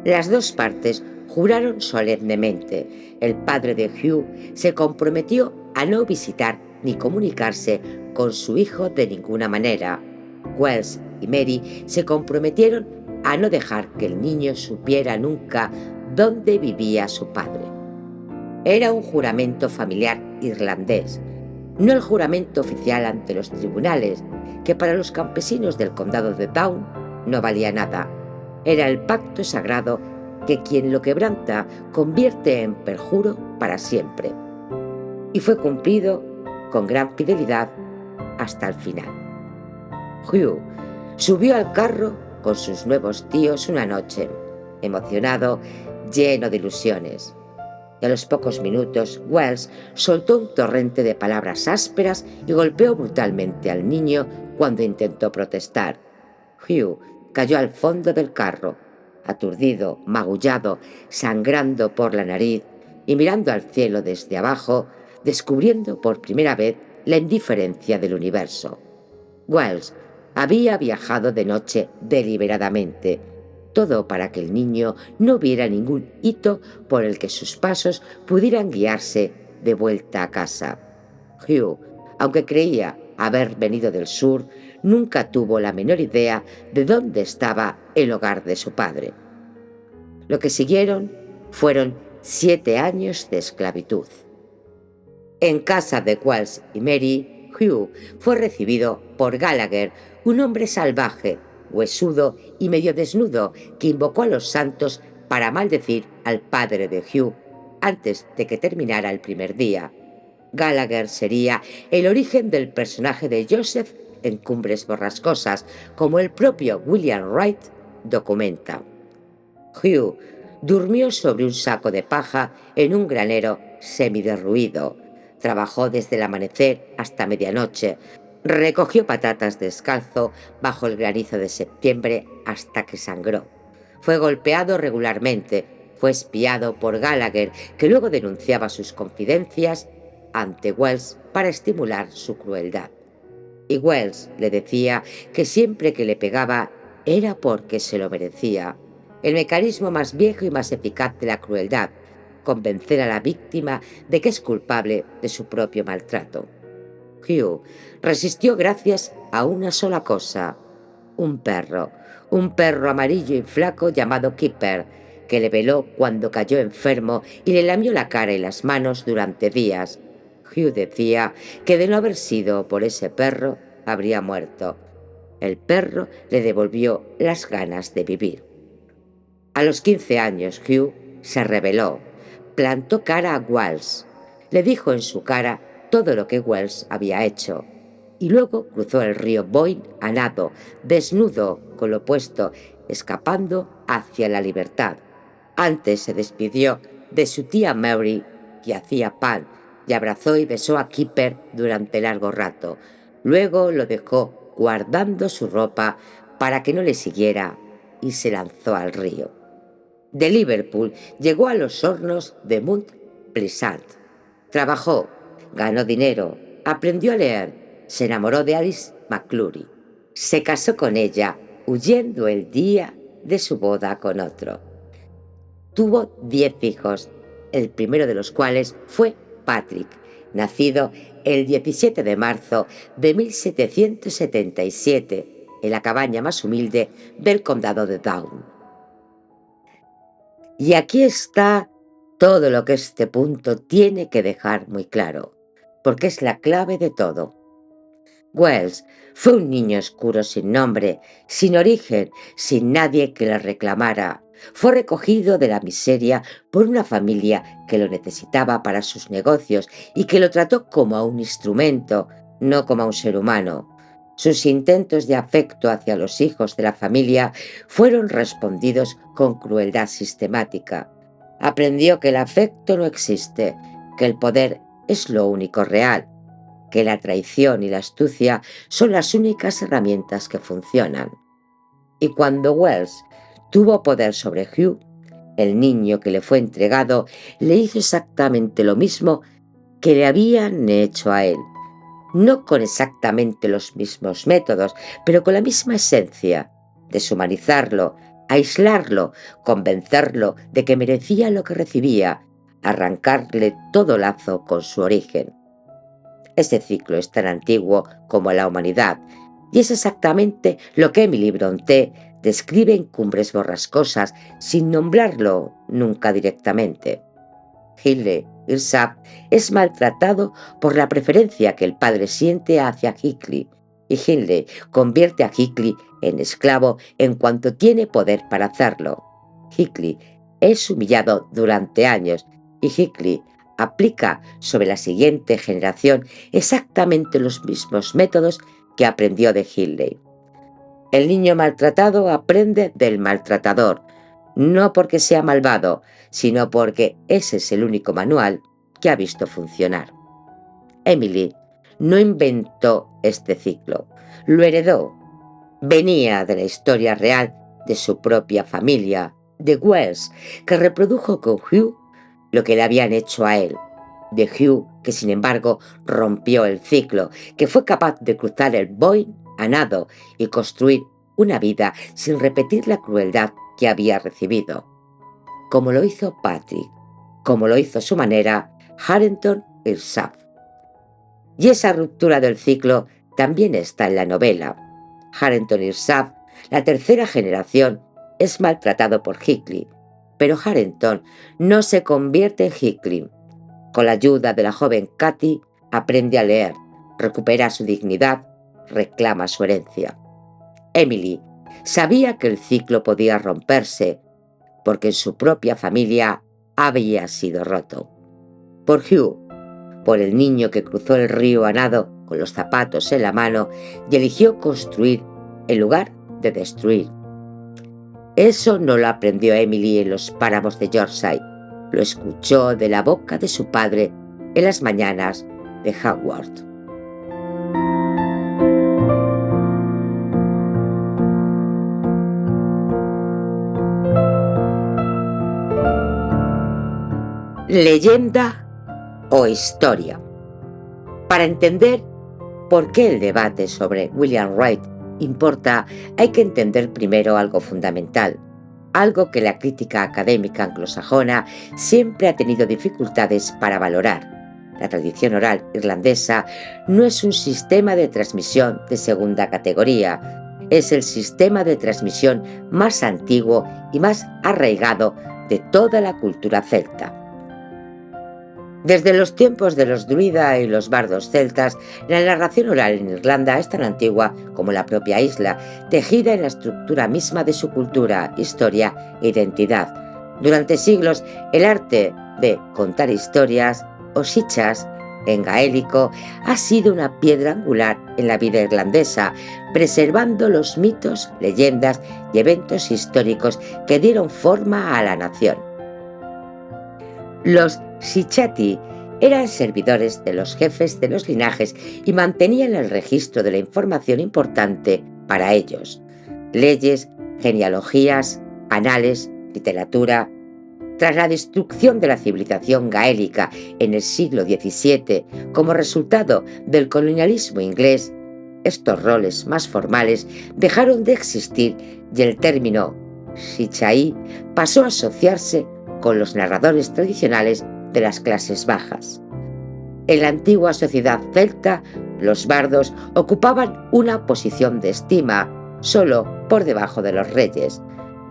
Las dos partes juraron solemnemente. El padre de Hugh se comprometió a no visitar ni comunicarse con su hijo de ninguna manera. Wells y Mary se comprometieron a no dejar que el niño supiera nunca dónde vivía su padre. Era un juramento familiar irlandés, no el juramento oficial ante los tribunales, que para los campesinos del condado de Down no valía nada. Era el pacto sagrado que quien lo quebranta convierte en perjuro para siempre. Y fue cumplido con gran fidelidad hasta el final. Hugh subió al carro con sus nuevos tíos una noche, emocionado, lleno de ilusiones. Y a los pocos minutos, Wells soltó un torrente de palabras ásperas y golpeó brutalmente al niño cuando intentó protestar. Hugh cayó al fondo del carro, aturdido, magullado, sangrando por la nariz y mirando al cielo desde abajo, descubriendo por primera vez la indiferencia del universo. Wells había viajado de noche deliberadamente, todo para que el niño no viera ningún hito por el que sus pasos pudieran guiarse de vuelta a casa. Hugh, aunque creía haber venido del sur, nunca tuvo la menor idea de dónde estaba el hogar de su padre. Lo que siguieron fueron 7 años de esclavitud. En casa de Wells y Mary, Hugh fue recibido por Gallagher, un hombre salvaje, huesudo y medio desnudo, que invocó a los santos para maldecir al padre de Hugh antes de que terminara el primer día. Gallagher sería el origen del personaje de Joseph en Cumbres Borrascosas, como el propio William Wright documenta. Hugh durmió sobre un saco de paja en un granero semiderruido. Trabajó desde el amanecer hasta medianoche. Recogió patatas descalzo bajo el granizo de septiembre hasta que sangró. Fue golpeado regularmente. Fue espiado por Gallagher, que luego denunciaba sus confidencias ante Wells para estimular su crueldad. Y Wells le decía que siempre que le pegaba era porque se lo merecía. El mecanismo más viejo y más eficaz de la crueldad: convencer a la víctima de que es culpable de su propio maltrato. Hugh resistió gracias a una sola cosa: un perro amarillo y flaco llamado Kipper, que le veló cuando cayó enfermo y le lamió la cara y las manos durante días. Hugh decía que de no haber sido por ese perro, habría muerto. El perro le devolvió las ganas de vivir. A los 15 años, Hugh se rebeló, plantó cara a Wells, le dijo en su cara todo lo que Wells había hecho, y luego cruzó el río Boyne a nado, desnudo, con lo puesto, escapando hacia la libertad. Antes se despidió de su tía Mary, que hacía pan, y abrazó y besó a Kipper durante largo rato. Luego lo dejó guardando su ropa para que no le siguiera y se lanzó al río. De Liverpool llegó a los hornos de Mount Pleasant. Trabajó, ganó dinero, aprendió a leer, se enamoró de Alice McClure. Se casó con ella, huyendo el día de su boda con otro. Tuvo 10 hijos, el primero de los cuales fue Patrick, nacido el 17 de marzo de 1777, en la cabaña más humilde del condado de Down. Y aquí está todo lo que este punto tiene que dejar muy claro, porque es la clave de todo. Wells fue un niño oscuro sin nombre, sin origen, sin nadie que le reclamara. Fue recogido de la miseria por una familia que lo necesitaba para sus negocios y que lo trató como a un instrumento, no como a un ser humano. Sus intentos de afecto hacia los hijos de la familia fueron respondidos con crueldad sistemática. Aprendió que el afecto no existe, que el poder es lo único real, que la traición y la astucia son las únicas herramientas que funcionan. Y cuando Wells tuvo poder sobre Hugh, el niño que le fue entregado le hizo exactamente lo mismo que le habían hecho a él. No con exactamente los mismos métodos, pero con la misma esencia: deshumanizarlo, aislarlo, convencerlo de que merecía lo que recibía, arrancarle todo lazo con su origen. Este ciclo es tan antiguo como la humanidad, y es exactamente lo que Emily Brontë describe en Cumbres Borrascosas, sin nombrarlo nunca directamente. Hindley Earsap es maltratado por la preferencia que el padre siente hacia Hickley, y Hindley convierte a Hickley en esclavo en cuanto tiene poder para hacerlo. Hickley es humillado durante años y Hickley aplica sobre la siguiente generación exactamente los mismos métodos que aprendió de Hindley. El niño maltratado aprende del maltratador, no porque sea malvado, sino porque ese es el único manual que ha visto funcionar. Emily no inventó este ciclo, lo heredó. Venía de la historia real de su propia familia, de Wells, que reprodujo con Hugh lo que le habían hecho a él, de Hugh, que sin embargo rompió el ciclo, que fue capaz de cruzar el Boyne a nado y construir una vida sin repetir la crueldad que había recibido, como lo hizo Patrick, como lo hizo a su manera Harrington Earsap. Y esa ruptura del ciclo también está en la novela. Harrington Earsap, la tercera generación, es maltratado por Hickley, pero Harrington no se convierte en Hickley. Con la ayuda de la joven Cathy, aprende a leer, recupera su dignidad, reclama su herencia. Emily sabía que el ciclo podía romperse, porque en su propia familia había sido roto. Por Hugh por el niño que cruzó el río a nado con los zapatos en la mano y eligió construir en lugar de destruir. Eso no lo aprendió Emily en los páramos de Yorkshire, lo escuchó de la boca de su padre en las mañanas de Haworth. Leyenda o historia. Para entender por qué el debate sobre William Wright importa, hay que entender primero algo fundamental, algo que la crítica académica anglosajona siempre ha tenido dificultades para valorar. La tradición oral irlandesa no es un sistema de transmisión de segunda categoría, es el sistema de transmisión más antiguo y más arraigado de toda la cultura celta. Desde los tiempos de los druida y los bardos celtas, la narración oral en Irlanda es tan antigua como la propia isla, tejida en la estructura misma de su cultura, historia e identidad. Durante siglos, el arte de contar historias, o xichas, en gaélico, ha sido una piedra angular en la vida irlandesa, preservando los mitos, leyendas y eventos históricos que dieron forma a la nación. Los Sichati eran servidores de los jefes de los linajes y mantenían el registro de la información importante para ellos: leyes, genealogías, anales, literatura. Tras la destrucción de la civilización gaélica en el siglo XVII, como resultado del colonialismo inglés, estos roles más formales dejaron de existir y el término Sichaí pasó a asociarse con los narradores tradicionales de las clases bajas. En la antigua sociedad celta, los bardos ocupaban una posición de estima solo por debajo de los reyes.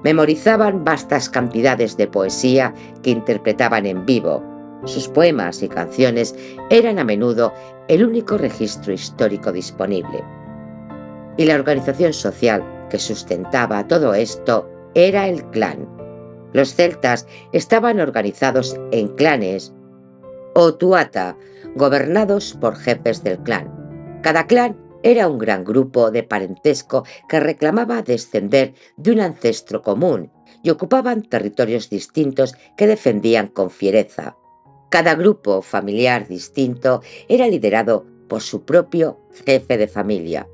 Memorizaban vastas cantidades de poesía que interpretaban en vivo. Sus poemas y canciones eran a menudo el único registro histórico disponible. Y la organización social que sustentaba todo esto era el clan. Los celtas estaban organizados en clanes o tuata, gobernados por jefes del clan. Cada clan era un gran grupo de parentesco que reclamaba descender de un ancestro común y ocupaban territorios distintos que defendían con fiereza. Cada grupo familiar distinto era liderado por su propio jefe de familia.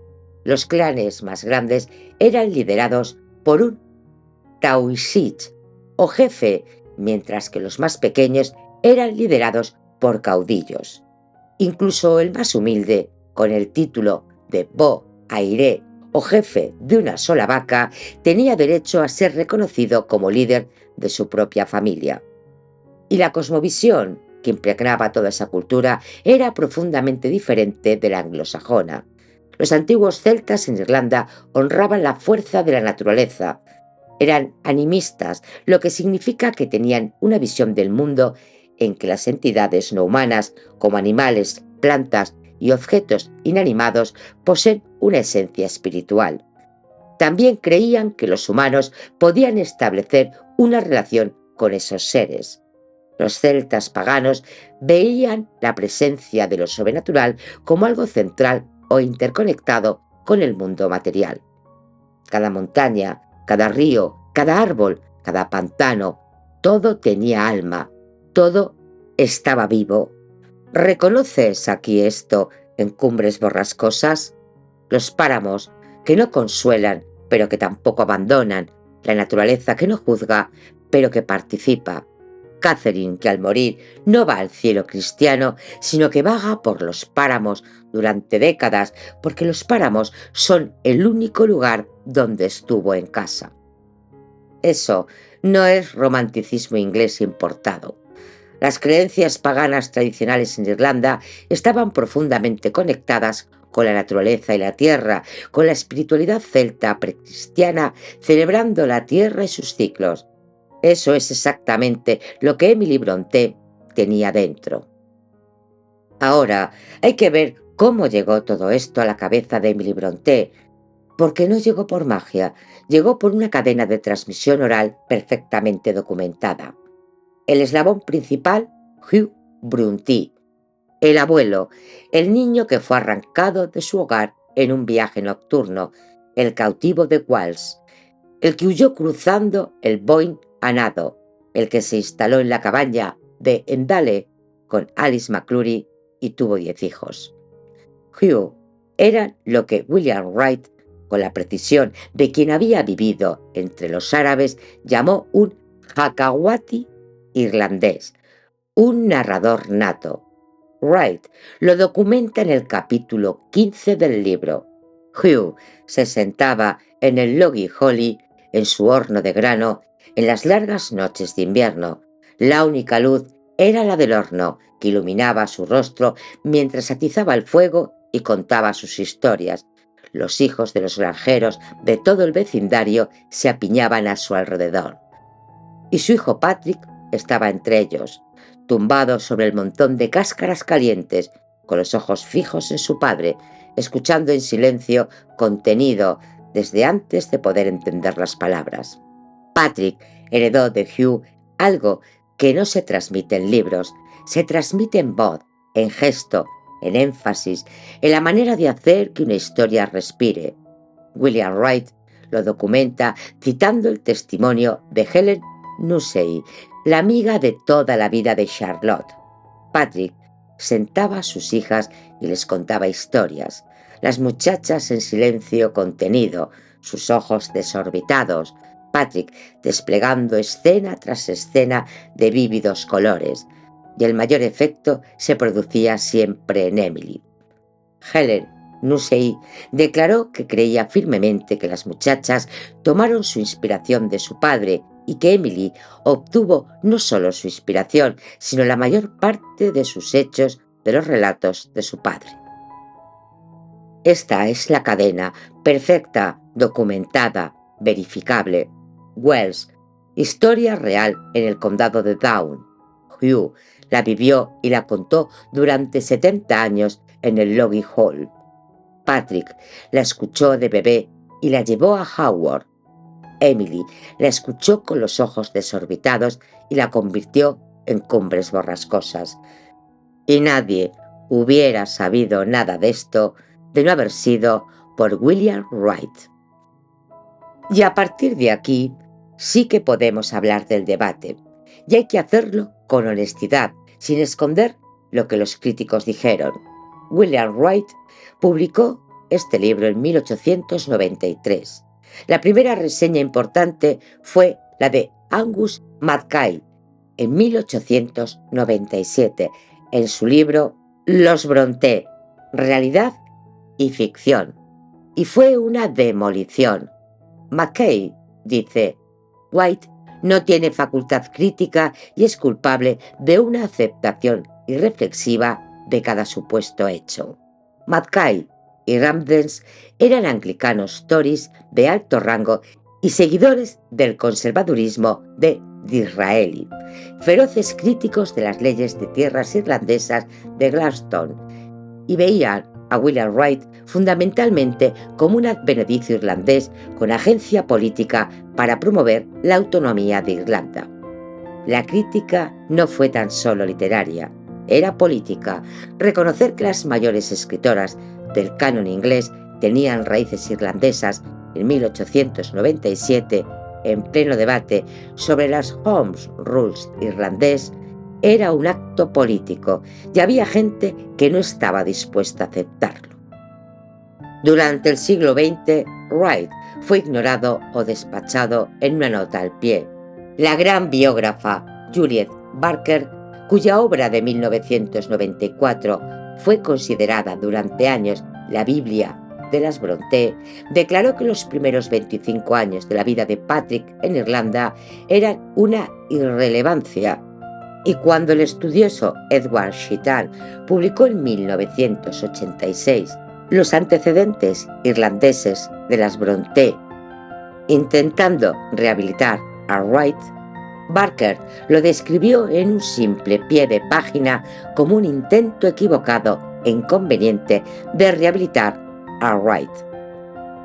Los clanes más grandes eran liderados por un taoiseach o jefe, mientras que los más pequeños eran liderados por caudillos. Incluso el más humilde, con el título de bo airé o jefe de una sola vaca, tenía derecho a ser reconocido como líder de su propia familia. Y la cosmovisión que impregnaba toda esa cultura era profundamente diferente de la anglosajona. Los antiguos celtas en Irlanda honraban la fuerza de la naturaleza. Eran animistas, lo que significa que tenían una visión del mundo en que las entidades no humanas, como animales, plantas y objetos inanimados, poseen una esencia espiritual. También creían que los humanos podían establecer una relación con esos seres. Los celtas paganos veían la presencia de lo sobrenatural como algo central o interconectado con el mundo material. Cada montaña, cada río, cada árbol, cada pantano, todo tenía alma, todo estaba vivo. ¿Reconoces aquí esto en Cumbres Borrascosas? Los páramos que no consuelan, pero que tampoco abandonan, la naturaleza que no juzga, pero que participa. Catherine, que al morir no va al cielo cristiano, sino que vaga por los páramos durante décadas, porque los páramos son el único lugar donde estuvo en casa. Eso no es romanticismo inglés importado. Las creencias paganas tradicionales en Irlanda estaban profundamente conectadas con la naturaleza y la tierra, con la espiritualidad celta precristiana, celebrando la tierra y sus ciclos. Eso es exactamente lo que Emily Brontë tenía dentro. Ahora hay que ver cómo llegó todo esto a la cabeza de Emily Brontë, porque no llegó por magia, llegó por una cadena de transmisión oral perfectamente documentada. El eslabón principal, Hugh Brontë, El abuelo, el niño que fue arrancado de su hogar en un viaje nocturno, el cautivo de Wells, el que huyó cruzando el Boyne a nado, el que se instaló en la cabaña de Endale con Alice McClure y tuvo 10 hijos. Hugh era lo que William Wright, con la precisión de quien había vivido entre los árabes, llamó un Hakawati irlandés, un narrador nato. Wright lo documenta en el capítulo 15 del libro. Hugh se sentaba en el Logie Holly, en su horno de grano, en las largas noches de invierno. La única luz era la del horno, que iluminaba su rostro mientras atizaba el fuego y contaba sus historias. Los hijos de los granjeros de todo el vecindario se apiñaban a su alrededor. Y su hijo Patrick estaba entre ellos, tumbado sobre el montón de cáscaras calientes, con los ojos fijos en su padre, escuchando en silencio, contenido desde antes de poder entender las palabras. Patrick heredó de Hugh algo que no se transmite en libros, se transmite en voz, en gesto, en énfasis, en la manera de hacer que una historia respire. William Wright lo documenta citando el testimonio de Helen Nussey, la amiga de toda la vida de Charlotte. Patrick sentaba a sus hijas y les contaba historias. Las muchachas en silencio contenido, sus ojos desorbitados. Patrick desplegando escena tras escena de vívidos colores. Y el mayor efecto se producía siempre en Emily. Helen Nussey declaró que creía firmemente que las muchachas tomaron su inspiración de su padre y que Emily obtuvo no solo su inspiración, sino la mayor parte de sus hechos de los relatos de su padre. Esta es la cadena, perfecta, documentada, verificable. Wells, historia real en el condado de Down. Hugh la vivió y la contó durante 70 años en el Logie Hall. Patrick la escuchó de bebé y la llevó a Howard. Emily la escuchó con los ojos desorbitados y la convirtió en Cumbres Borrascosas. Y nadie hubiera sabido nada de esto de no haber sido por William Wright. Y a partir de aquí sí que podemos hablar del debate, y hay que hacerlo con honestidad, sin esconder lo que los críticos dijeron. William Wright publicó este libro en 1893. La primera reseña importante fue la de Angus Mackay en 1897 en su libro Los Brontë, realidad y ficción, y fue una demolición. Mackay dice: White no tiene facultad crítica y es culpable de una aceptación irreflexiva de cada supuesto hecho. Mackay y Ramsden eran anglicanos tories de alto rango y seguidores del conservadurismo de Disraeli, feroces críticos de las leyes de tierras irlandesas de Gladstone, y veían a William Wright fundamentalmente como un advenedizo irlandés con agencia política para promover la autonomía de Irlanda. La crítica no fue tan solo literaria, era política. Reconocer que las mayores escritoras del canon inglés tenían raíces irlandesas en 1897, en pleno debate sobre las Home Rules irlandés, era un acto político y había gente que no estaba dispuesta a aceptarlo. Durante el siglo XX, Wright fue ignorado o despachado en una nota al pie. La gran biógrafa Juliet Barker, cuya obra de 1994 fue considerada durante años la Biblia de las Brontë, declaró que los primeros 25 años de la vida de Patrick en Irlanda eran una irrelevancia. Y cuando el estudioso Edward Sheehan publicó en 1986 los antecedentes irlandeses de las Brontë, intentando rehabilitar a Wright, Barker lo describió en un simple pie de página como un intento equivocado e inconveniente de rehabilitar a Wright.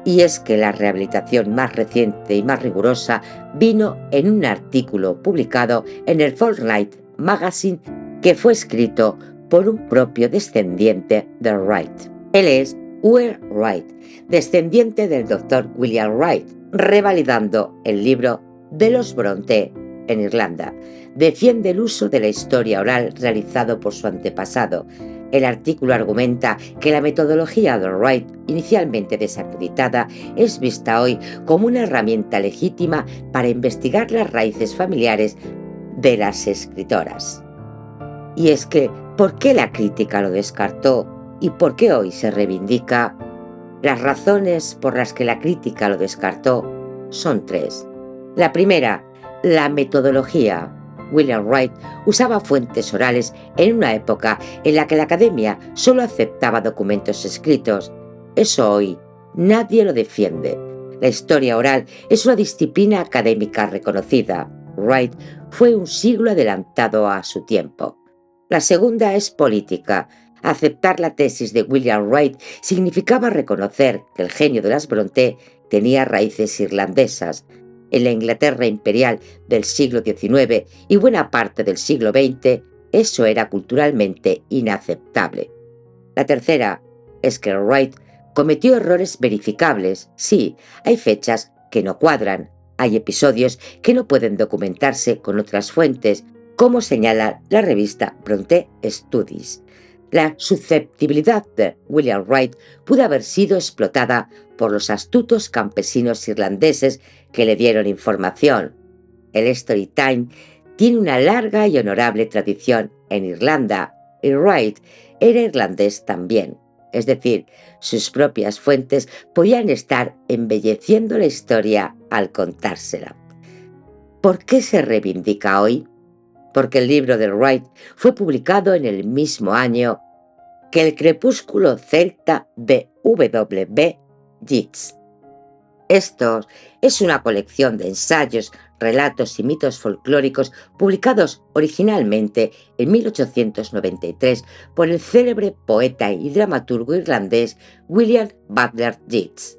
Y es que la rehabilitación más reciente y más rigurosa vino en un artículo publicado en el Fortnight Magazine que fue escrito por un propio descendiente de Wright. Él es Will Wright, descendiente del Dr. William Wright, revalidando el libro de los Brontë en Irlanda. Defiende el uso de la historia oral realizado por su antepasado. El artículo argumenta que la metodología de Wright, inicialmente desacreditada, es vista hoy como una herramienta legítima para investigar las raíces familiares de las escritoras. Y es que, ¿por qué la crítica lo descartó y por qué hoy se reivindica? Las razones por las que la crítica lo descartó son tres. La primera, la metodología. William Wright usaba fuentes orales en una época en la que la academia solo aceptaba documentos escritos. Eso hoy nadie lo defiende. La historia oral es una disciplina académica reconocida. Wright fue un siglo adelantado a su tiempo. La segunda es política. Aceptar la tesis de William Wright significaba reconocer que el genio de las Brontë tenía raíces irlandesas. En la Inglaterra imperial del siglo XIX y buena parte del siglo XX, eso era culturalmente inaceptable. La tercera es que Wright cometió errores verificables. Sí, hay fechas que no cuadran, hay episodios que no pueden documentarse con otras fuentes, como señala la revista Brontë Studies. La susceptibilidad de William Wright pudo haber sido explotada por los astutos campesinos irlandeses que le dieron información. El Story Time tiene una larga y honorable tradición en Irlanda, y Wright era irlandés también. Es decir, sus propias fuentes podían estar embelleciendo la historia al contársela. ¿Por qué se reivindica hoy? Porque el libro de Wright fue publicado en el mismo año que El crepúsculo celta de W. Yeats. Esto es una colección de ensayos, relatos y mitos folclóricos publicados originalmente en 1893 por el célebre poeta y dramaturgo irlandés William Butler Yeats.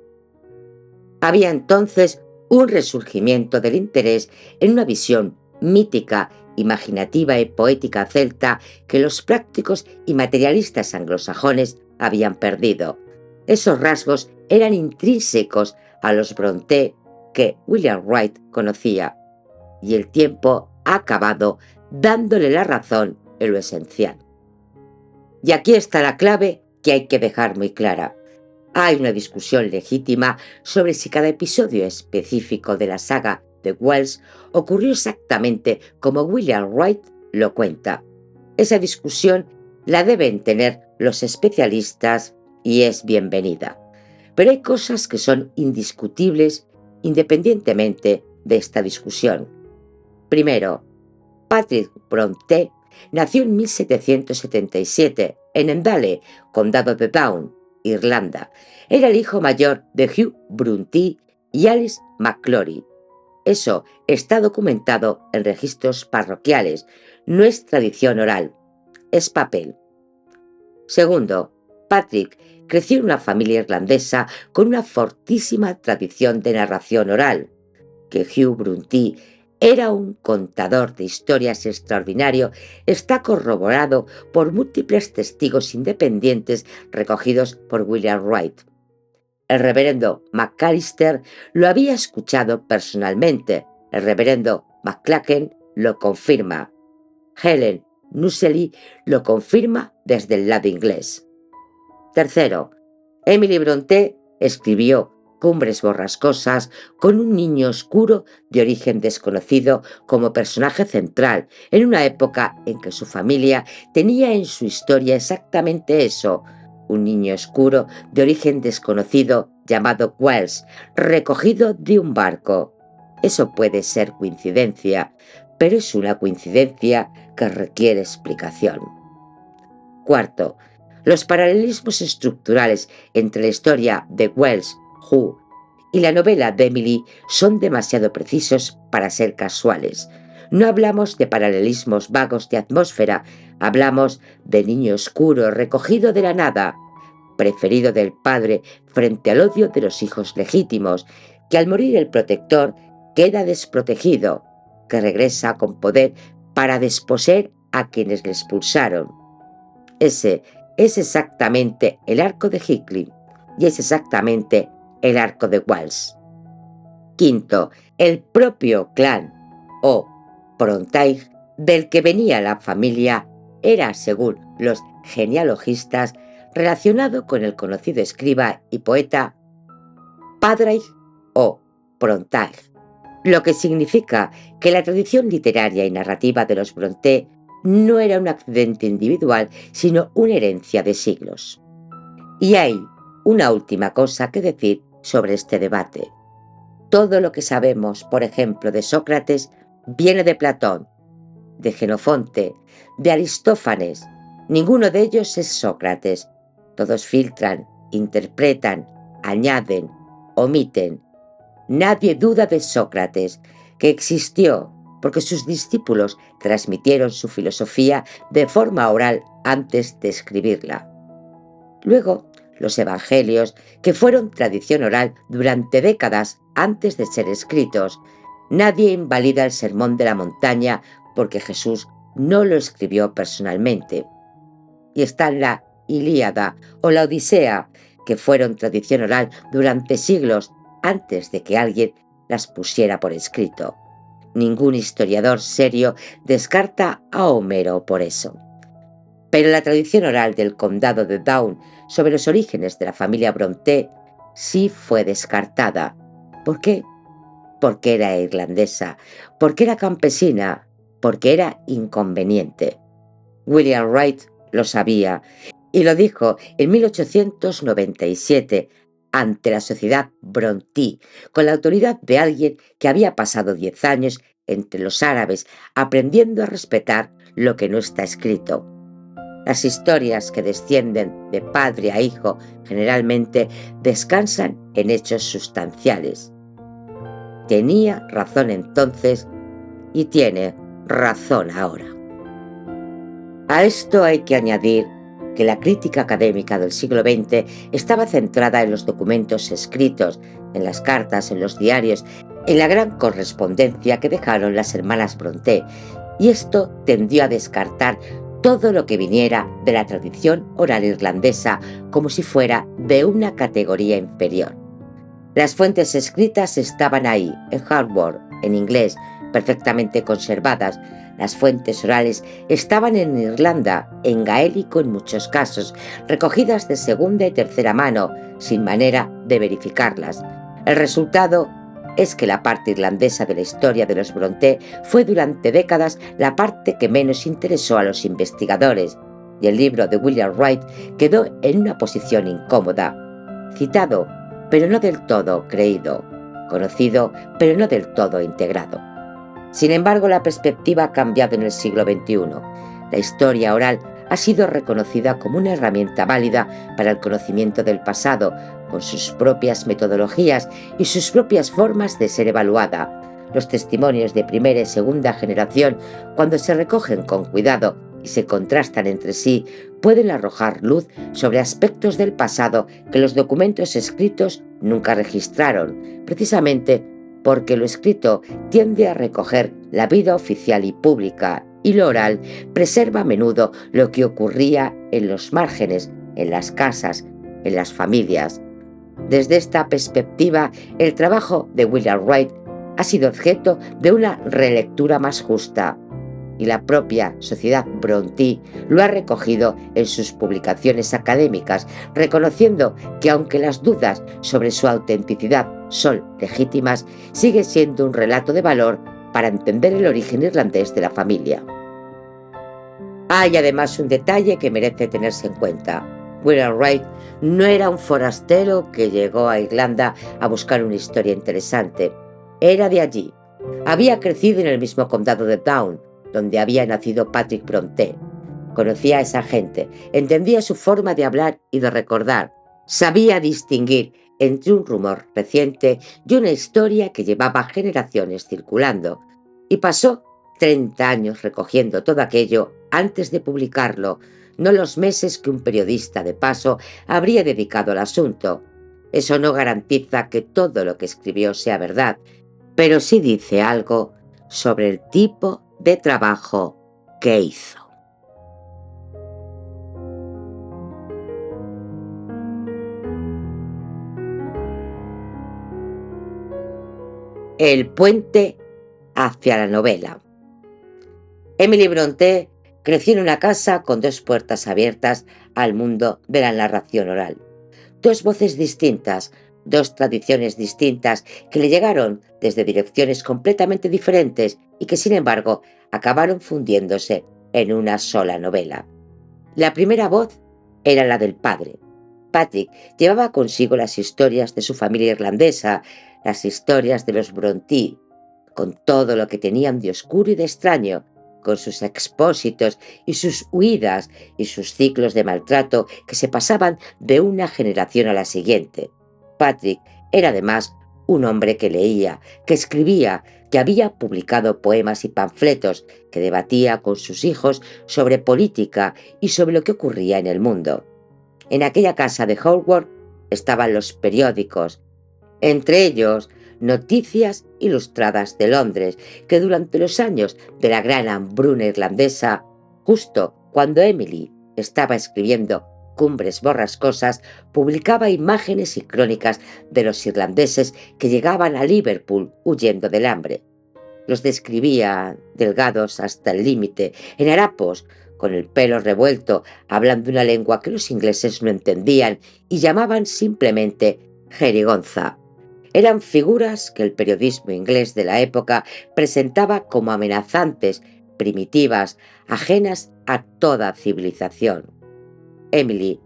Había entonces un resurgimiento del interés en una visión mítica, imaginativa y poética celta que los prácticos y materialistas anglosajones habían perdido. Esos rasgos eran intrínsecos a los Brontë que William Wright conocía, y el tiempo ha acabado dándole la razón en lo esencial. Y aquí está la clave que hay que dejar muy clara. Hay una discusión legítima sobre si cada episodio específico de la saga de Wells ocurrió exactamente como William Wright lo cuenta. Esa discusión la deben tener los especialistas y es bienvenida. Pero hay cosas que son indiscutibles independientemente de esta discusión. Primero, Patrick Brontë nació en 1777 en Endale, condado de Down, Irlanda. Era el hijo mayor de Hugh Brontë y Alice McClory. Eso está documentado en registros parroquiales, no es tradición oral, es papel. Segundo, Patrick creció en una familia irlandesa con una fortísima tradición de narración oral. Que Hugh Brontë era un contador de historias extraordinario está corroborado por múltiples testigos independientes recogidos por William Wright. El reverendo McAllister lo había escuchado personalmente. El reverendo McClacken lo confirma. Helen Nussely lo confirma desde el lado inglés. Tercero, Emily Brontë escribió Cumbres borrascosas con un niño oscuro de origen desconocido como personaje central en una época en que su familia tenía en su historia exactamente eso, un niño oscuro de origen desconocido llamado Wells, recogido de un barco. Eso puede ser coincidencia, pero es una coincidencia que requiere explicación. Cuarto, los paralelismos estructurales entre la historia de Wells, Who, y la novela de Emily son demasiado precisos para ser casuales. No hablamos de paralelismos vagos de atmósfera, hablamos de niño oscuro recogido de la nada, preferido del padre frente al odio de los hijos legítimos, que al morir el protector queda desprotegido, que regresa con poder para desposeer a quienes le expulsaron. Ese es exactamente el arco de Hickling y es exactamente el arco de Wells. Quinto, el propio clan o Brontë del que venía la familia era, según los genealogistas, relacionado con el conocido escriba y poeta Pádraig o Brontë, lo que significa que la tradición literaria y narrativa de los Brontë no era un accidente individual, sino una herencia de siglos. Y hay una última cosa que decir sobre este debate. Todo lo que sabemos, por ejemplo, de Sócrates, viene de Platón, de Jenofonte, de Aristófanes. Ninguno de ellos es Sócrates. Todos filtran, interpretan, añaden, omiten. Nadie duda de Sócrates, que existió porque sus discípulos transmitieron su filosofía de forma oral antes de escribirla. Luego, los evangelios, que fueron tradición oral durante décadas antes de ser escritos. Nadie invalida el Sermón de la Montaña porque Jesús no lo escribió personalmente. Y están la Ilíada o la Odisea, que fueron tradición oral durante siglos antes de que alguien las pusiera por escrito. Ningún historiador serio descarta a Homero por eso. Pero la tradición oral del condado de Down sobre los orígenes de la familia Brontë sí fue descartada. ¿Por qué? Porque era irlandesa, porque era campesina, porque era inconveniente. William Wright lo sabía y lo dijo en 1897 ante la sociedad Brontë, con la autoridad de alguien que había pasado 10 años entre los árabes aprendiendo a respetar lo que no está escrito. Las historias que descienden de padre a hijo generalmente descansan en hechos sustanciales. Tenía razón entonces y tiene razón ahora. A esto hay que añadir que la crítica académica del siglo XX estaba centrada en los documentos escritos, en las cartas, en los diarios, en la gran correspondencia que dejaron las hermanas Brontë, y esto tendió a descartar todo lo que viniera de la tradición oral irlandesa como si fuera de una categoría inferior. Las fuentes escritas estaban ahí, en Harvard, en inglés, perfectamente conservadas. Las fuentes orales estaban en Irlanda, en gaélico en muchos casos, recogidas de segunda y tercera mano, sin manera de verificarlas. El resultado es que la parte irlandesa de la historia de los Brontë fue durante décadas la parte que menos interesó a los investigadores, y el libro de William Wright quedó en una posición incómoda. Citado, pero no del todo creído, conocido, pero no del todo integrado. Sin embargo, la perspectiva ha cambiado en el siglo XXI. La historia oral ha sido reconocida como una herramienta válida para el conocimiento del pasado, con sus propias metodologías y sus propias formas de ser evaluada. Los testimonios de primera y segunda generación, cuando se recogen con cuidado y se contrastan entre sí, pueden arrojar luz sobre aspectos del pasado que los documentos escritos nunca registraron, precisamente porque lo escrito tiende a recoger la vida oficial y pública, y lo oral preserva a menudo lo que ocurría en los márgenes, en las casas, en las familias. Desde esta perspectiva, el trabajo de William Wright ha sido objeto de una relectura más justa, y la propia sociedad Brontë lo ha recogido en sus publicaciones académicas, reconociendo que aunque las dudas sobre su autenticidad son legítimas, sigue siendo un relato de valor para entender el origen irlandés de la familia. Hay además un detalle que merece tenerse en cuenta. William Wright no era un forastero que llegó a Irlanda a buscar una historia interesante. Era de allí. Había crecido en el mismo condado de Down, donde había nacido Patrick Brontë. Conocía a esa gente, entendía su forma de hablar y de recordar, sabía distinguir entre un rumor reciente y una historia que llevaba generaciones circulando, y pasó 30 años recogiendo todo aquello antes de publicarlo, no los meses que un periodista de paso habría dedicado al asunto. Eso no garantiza que todo lo que escribió sea verdad, pero sí dice algo sobre el tipo de trabajo que hizo. El puente hacia la novela. Emily Brontë creció en una casa con dos puertas abiertas al mundo de la narración oral. Dos voces distintas, dos tradiciones distintas que le llegaron desde direcciones completamente diferentes y que sin embargo acabaron fundiéndose en una sola novela. La primera voz era la del padre. Patrick llevaba consigo las historias de su familia irlandesa, las historias de los Brontë, con todo lo que tenían de oscuro y de extraño, con sus expósitos y sus huidas y sus ciclos de maltrato que se pasaban de una generación a la siguiente. Patrick era además un hombre que leía, que escribía, que había publicado poemas y panfletos, que debatía con sus hijos sobre política y sobre lo que ocurría en el mundo. En aquella casa de Howard estaban los periódicos, entre ellos Noticias Ilustradas de Londres, que durante los años de la gran hambruna irlandesa, justo cuando Emily estaba escribiendo Cumbres Borrascosas, publicaba imágenes y crónicas de los irlandeses que llegaban a Liverpool huyendo del hambre. Los describía delgados hasta el límite, en harapos, con el pelo revuelto, hablando una lengua que los ingleses no entendían y llamaban simplemente jerigonza. Eran figuras que el periodismo inglés de la época presentaba como amenazantes, primitivas, ajenas a toda civilización. Emily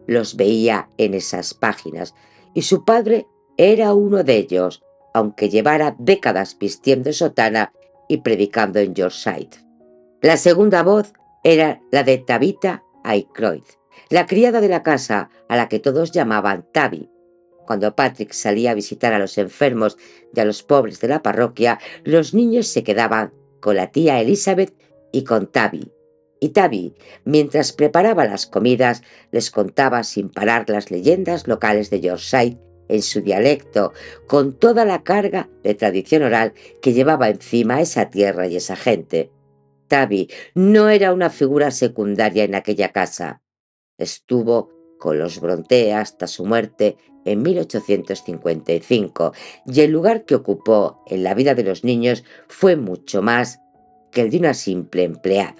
los veía en esas páginas y su padre era uno de ellos, aunque llevara décadas vistiendo sotana y predicando en Yorkshire. La segunda voz era la de Tabitha Aykroyd, la criada de la casa a la que todos llamaban Tabby. Cuando Patrick salía a visitar a los enfermos y a los pobres de la parroquia, los niños se quedaban con la tía Elizabeth y con Tabby. Y Tabby, mientras preparaba las comidas, les contaba sin parar las leyendas locales de Yorkshire en su dialecto, con toda la carga de tradición oral que llevaba encima esa tierra y esa gente. Tabby no era una figura secundaria en aquella casa. Estuvo con los Brontë hasta su muerte en 1855, y el lugar que ocupó en la vida de los niños fue mucho más que el de una simple empleada.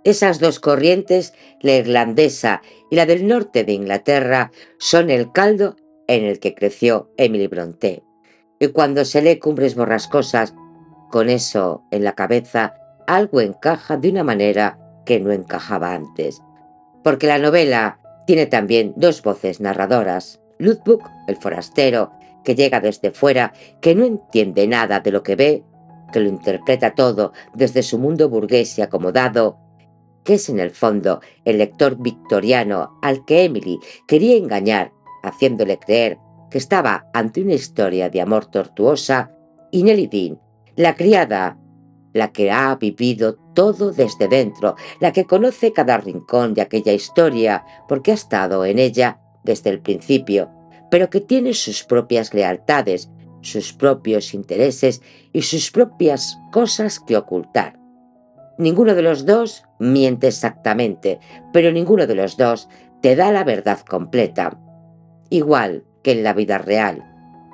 Esas dos corrientes, la irlandesa y la del norte de Inglaterra, son el caldo en el que creció Emily Brontë. Y cuando se lee Cumbres Borrascosas, con eso en la cabeza, algo encaja de una manera que no encajaba antes. Porque la novela tiene también dos voces narradoras. Lodbrok, el forastero, que llega desde fuera, que no entiende nada de lo que ve, que lo interpreta todo desde su mundo burgués y acomodado, que es en el fondo el lector victoriano al que Emily quería engañar, haciéndole creer que estaba ante una historia de amor tortuosa, y Nelly Dean, la criada, la que ha vivido todo desde dentro, la que conoce cada rincón de aquella historia porque ha estado en ella desde el principio, pero que tiene sus propias lealtades, sus propios intereses y sus propias cosas que ocultar. Ninguno de los dos miente exactamente, pero ninguno de los dos te da la verdad completa. Igual que en la vida real,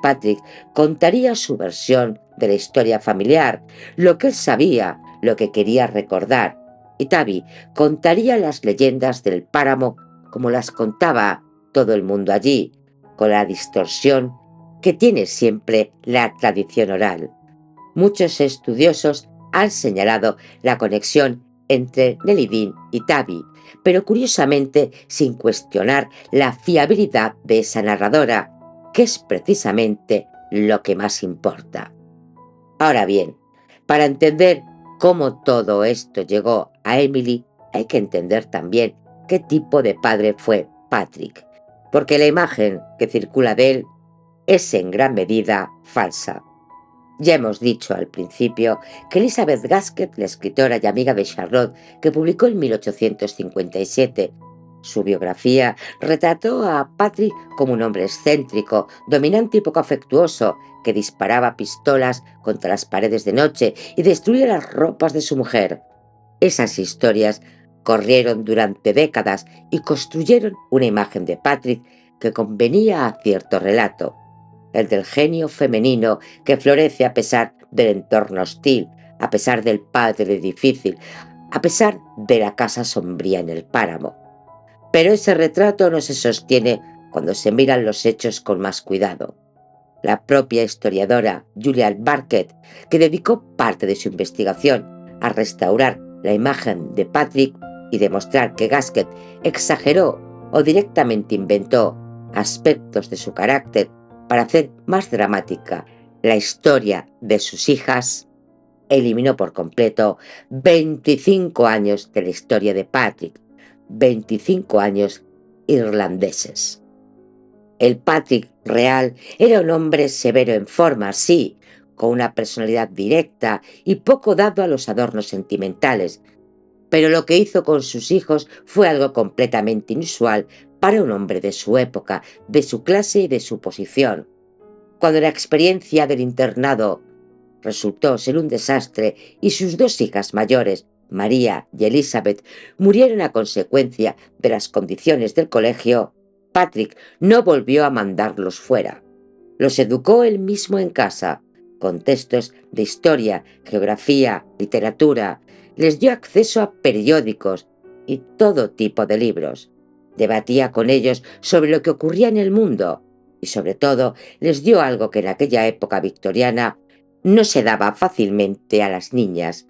Patrick contaría su versión de la historia familiar, lo que él sabía, lo que quería recordar, y Tabby contaría las leyendas del páramo como las contaba todo el mundo allí, con la distorsión que tiene siempre la tradición oral. Muchos estudiosos han señalado la conexión entre Nelly Dean y Tabby, pero curiosamente sin cuestionar la fiabilidad de esa narradora, que es precisamente lo que más importa. Ahora bien, para entender cómo todo esto llegó a Emily, hay que entender también qué tipo de padre fue Patrick, porque la imagen que circula de él es en gran medida falsa. Ya hemos dicho al principio que Elizabeth Gaskell, la escritora y amiga de Charlotte, que publicó en 1857 su biografía, retrató a Patrick como un hombre excéntrico, dominante y poco afectuoso, que disparaba pistolas contra las paredes de noche y destruía las ropas de su mujer. Esas historias corrieron durante décadas y construyeron una imagen de Patrick que convenía a cierto relato. el del genio femenino que florece a pesar del entorno hostil, a pesar del padre difícil, a pesar de la casa sombría en el páramo. Pero ese retrato no se sostiene cuando se miran los hechos con más cuidado. La propia historiadora Julia Barkett, que dedicó parte de su investigación a restaurar la imagen de Patrick y demostrar que Gasquet exageró o directamente inventó aspectos de su carácter para hacer más dramática la historia de sus hijas, eliminó por completo 25 años de la historia de Patrick, 25 años irlandeses. El Patrick real era un hombre severo en forma, sí, con una personalidad directa y poco dado a los adornos sentimentales, pero lo que hizo con sus hijos fue algo completamente inusual para un hombre de su época, de su clase y de su posición. Cuando la experiencia del internado resultó ser un desastre y sus dos hijas mayores, María y Elizabeth, murieron a consecuencia de las condiciones del colegio, Patrick no volvió a mandarlos fuera. Los educó él mismo en casa, con textos de historia, geografía, literatura. Les dio acceso a periódicos y todo tipo de libros. Debatía con ellos sobre lo que ocurría en el mundo y sobre todo les dio algo que en aquella época victoriana no se daba fácilmente a las niñas: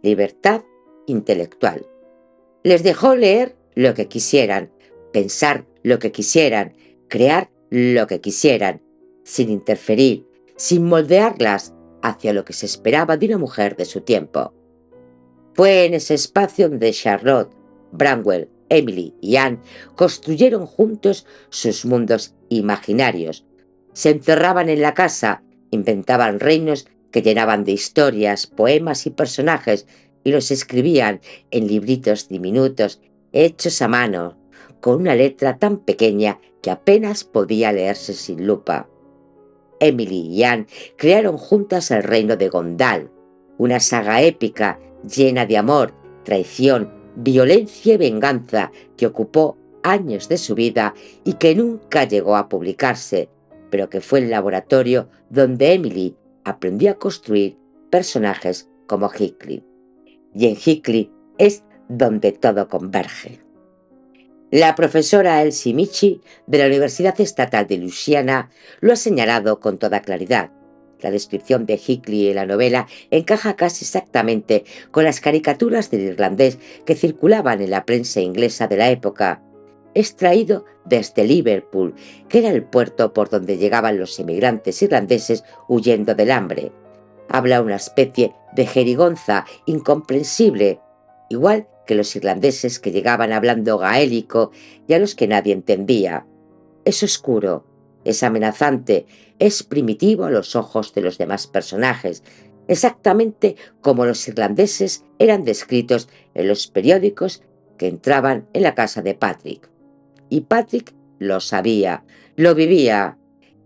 libertad intelectual. Les dejó leer lo que quisieran, pensar lo que quisieran, crear lo que quisieran, sin interferir, sin moldearlas hacia lo que se esperaba de una mujer de su tiempo. Fue en ese espacio donde Charlotte, Branwell, Emily y Anne construyeron juntos sus mundos imaginarios. Se encerraban en la casa, inventaban reinos que llenaban de historias, poemas y personajes, y los escribían en libritos diminutos, hechos a mano, con una letra tan pequeña que apenas podía leerse sin lupa. Emily y Anne crearon juntas el reino de Gondal, una saga épica llena de amor, traición, violencia y venganza que ocupó años de su vida y que nunca llegó a publicarse, pero que fue el laboratorio donde Emily aprendió a construir personajes como Hickley. Y en Hickley es donde todo converge. La profesora Elsie Michie, de la Universidad Estatal de Luisiana, lo ha señalado con toda claridad. La descripción de Hickley en la novela encaja casi exactamente con las caricaturas del irlandés que circulaban en la prensa inglesa de la época. Extraído desde Liverpool, que era el puerto por donde llegaban los emigrantes irlandeses huyendo del hambre. Habla una especie de jerigonza incomprensible, igual que los irlandeses que llegaban hablando gaélico y a los que nadie entendía. Es oscuro, es amenazante, es primitivo a los ojos de los demás personajes, exactamente como los irlandeses eran descritos en los periódicos que entraban en la casa de Patrick. Y Patrick lo sabía, lo vivía.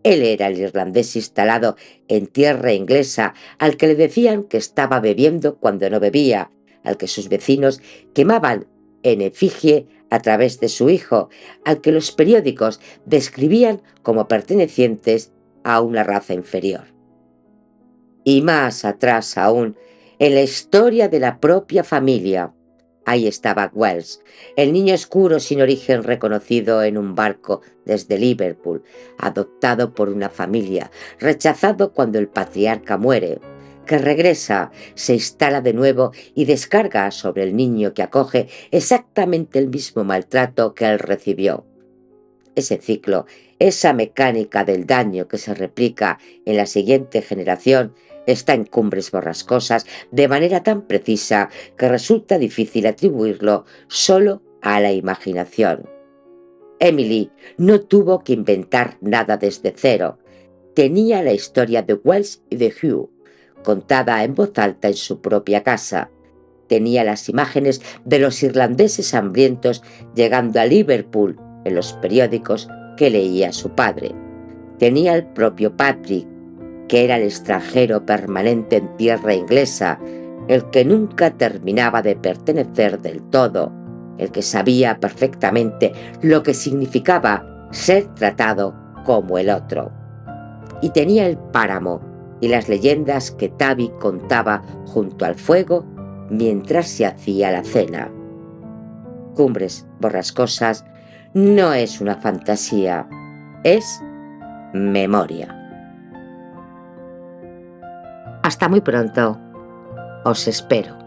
Él era el irlandés instalado en tierra inglesa, al que le decían que estaba bebiendo cuando no bebía, al que sus vecinos quemaban en efigie a través de su hijo, al que los periódicos describían como pertenecientes a una raza inferior. Y más atrás aún, en la historia de la propia familia, ahí estaba Wells, el niño oscuro sin origen reconocido en un barco desde Liverpool, adoptado por una familia, rechazado cuando el patriarca muere, que regresa, se instala de nuevo y descarga sobre el niño que acoge exactamente el mismo maltrato que él recibió. Ese ciclo, esa mecánica del daño que se replica en la siguiente generación, está en Cumbres Borrascosas de manera tan precisa que resulta difícil atribuirlo solo a la imaginación. Emily no tuvo que inventar nada desde cero. Tenía la historia de Wells y de Hugh, contada en voz alta en su propia casa. Tenía las imágenes de los irlandeses hambrientos llegando a Liverpool en los periódicos que leía su padre. Tenía el propio Patrick, que era el extranjero permanente en tierra inglesa, el que nunca terminaba de pertenecer del todo, el que sabía perfectamente lo que significaba ser tratado como el otro. y tenía el páramo y las leyendas que Tavi contaba junto al fuego mientras se hacía la cena. Cumbres Borrascosas no es una fantasía, es memoria. Hasta muy pronto. Os espero.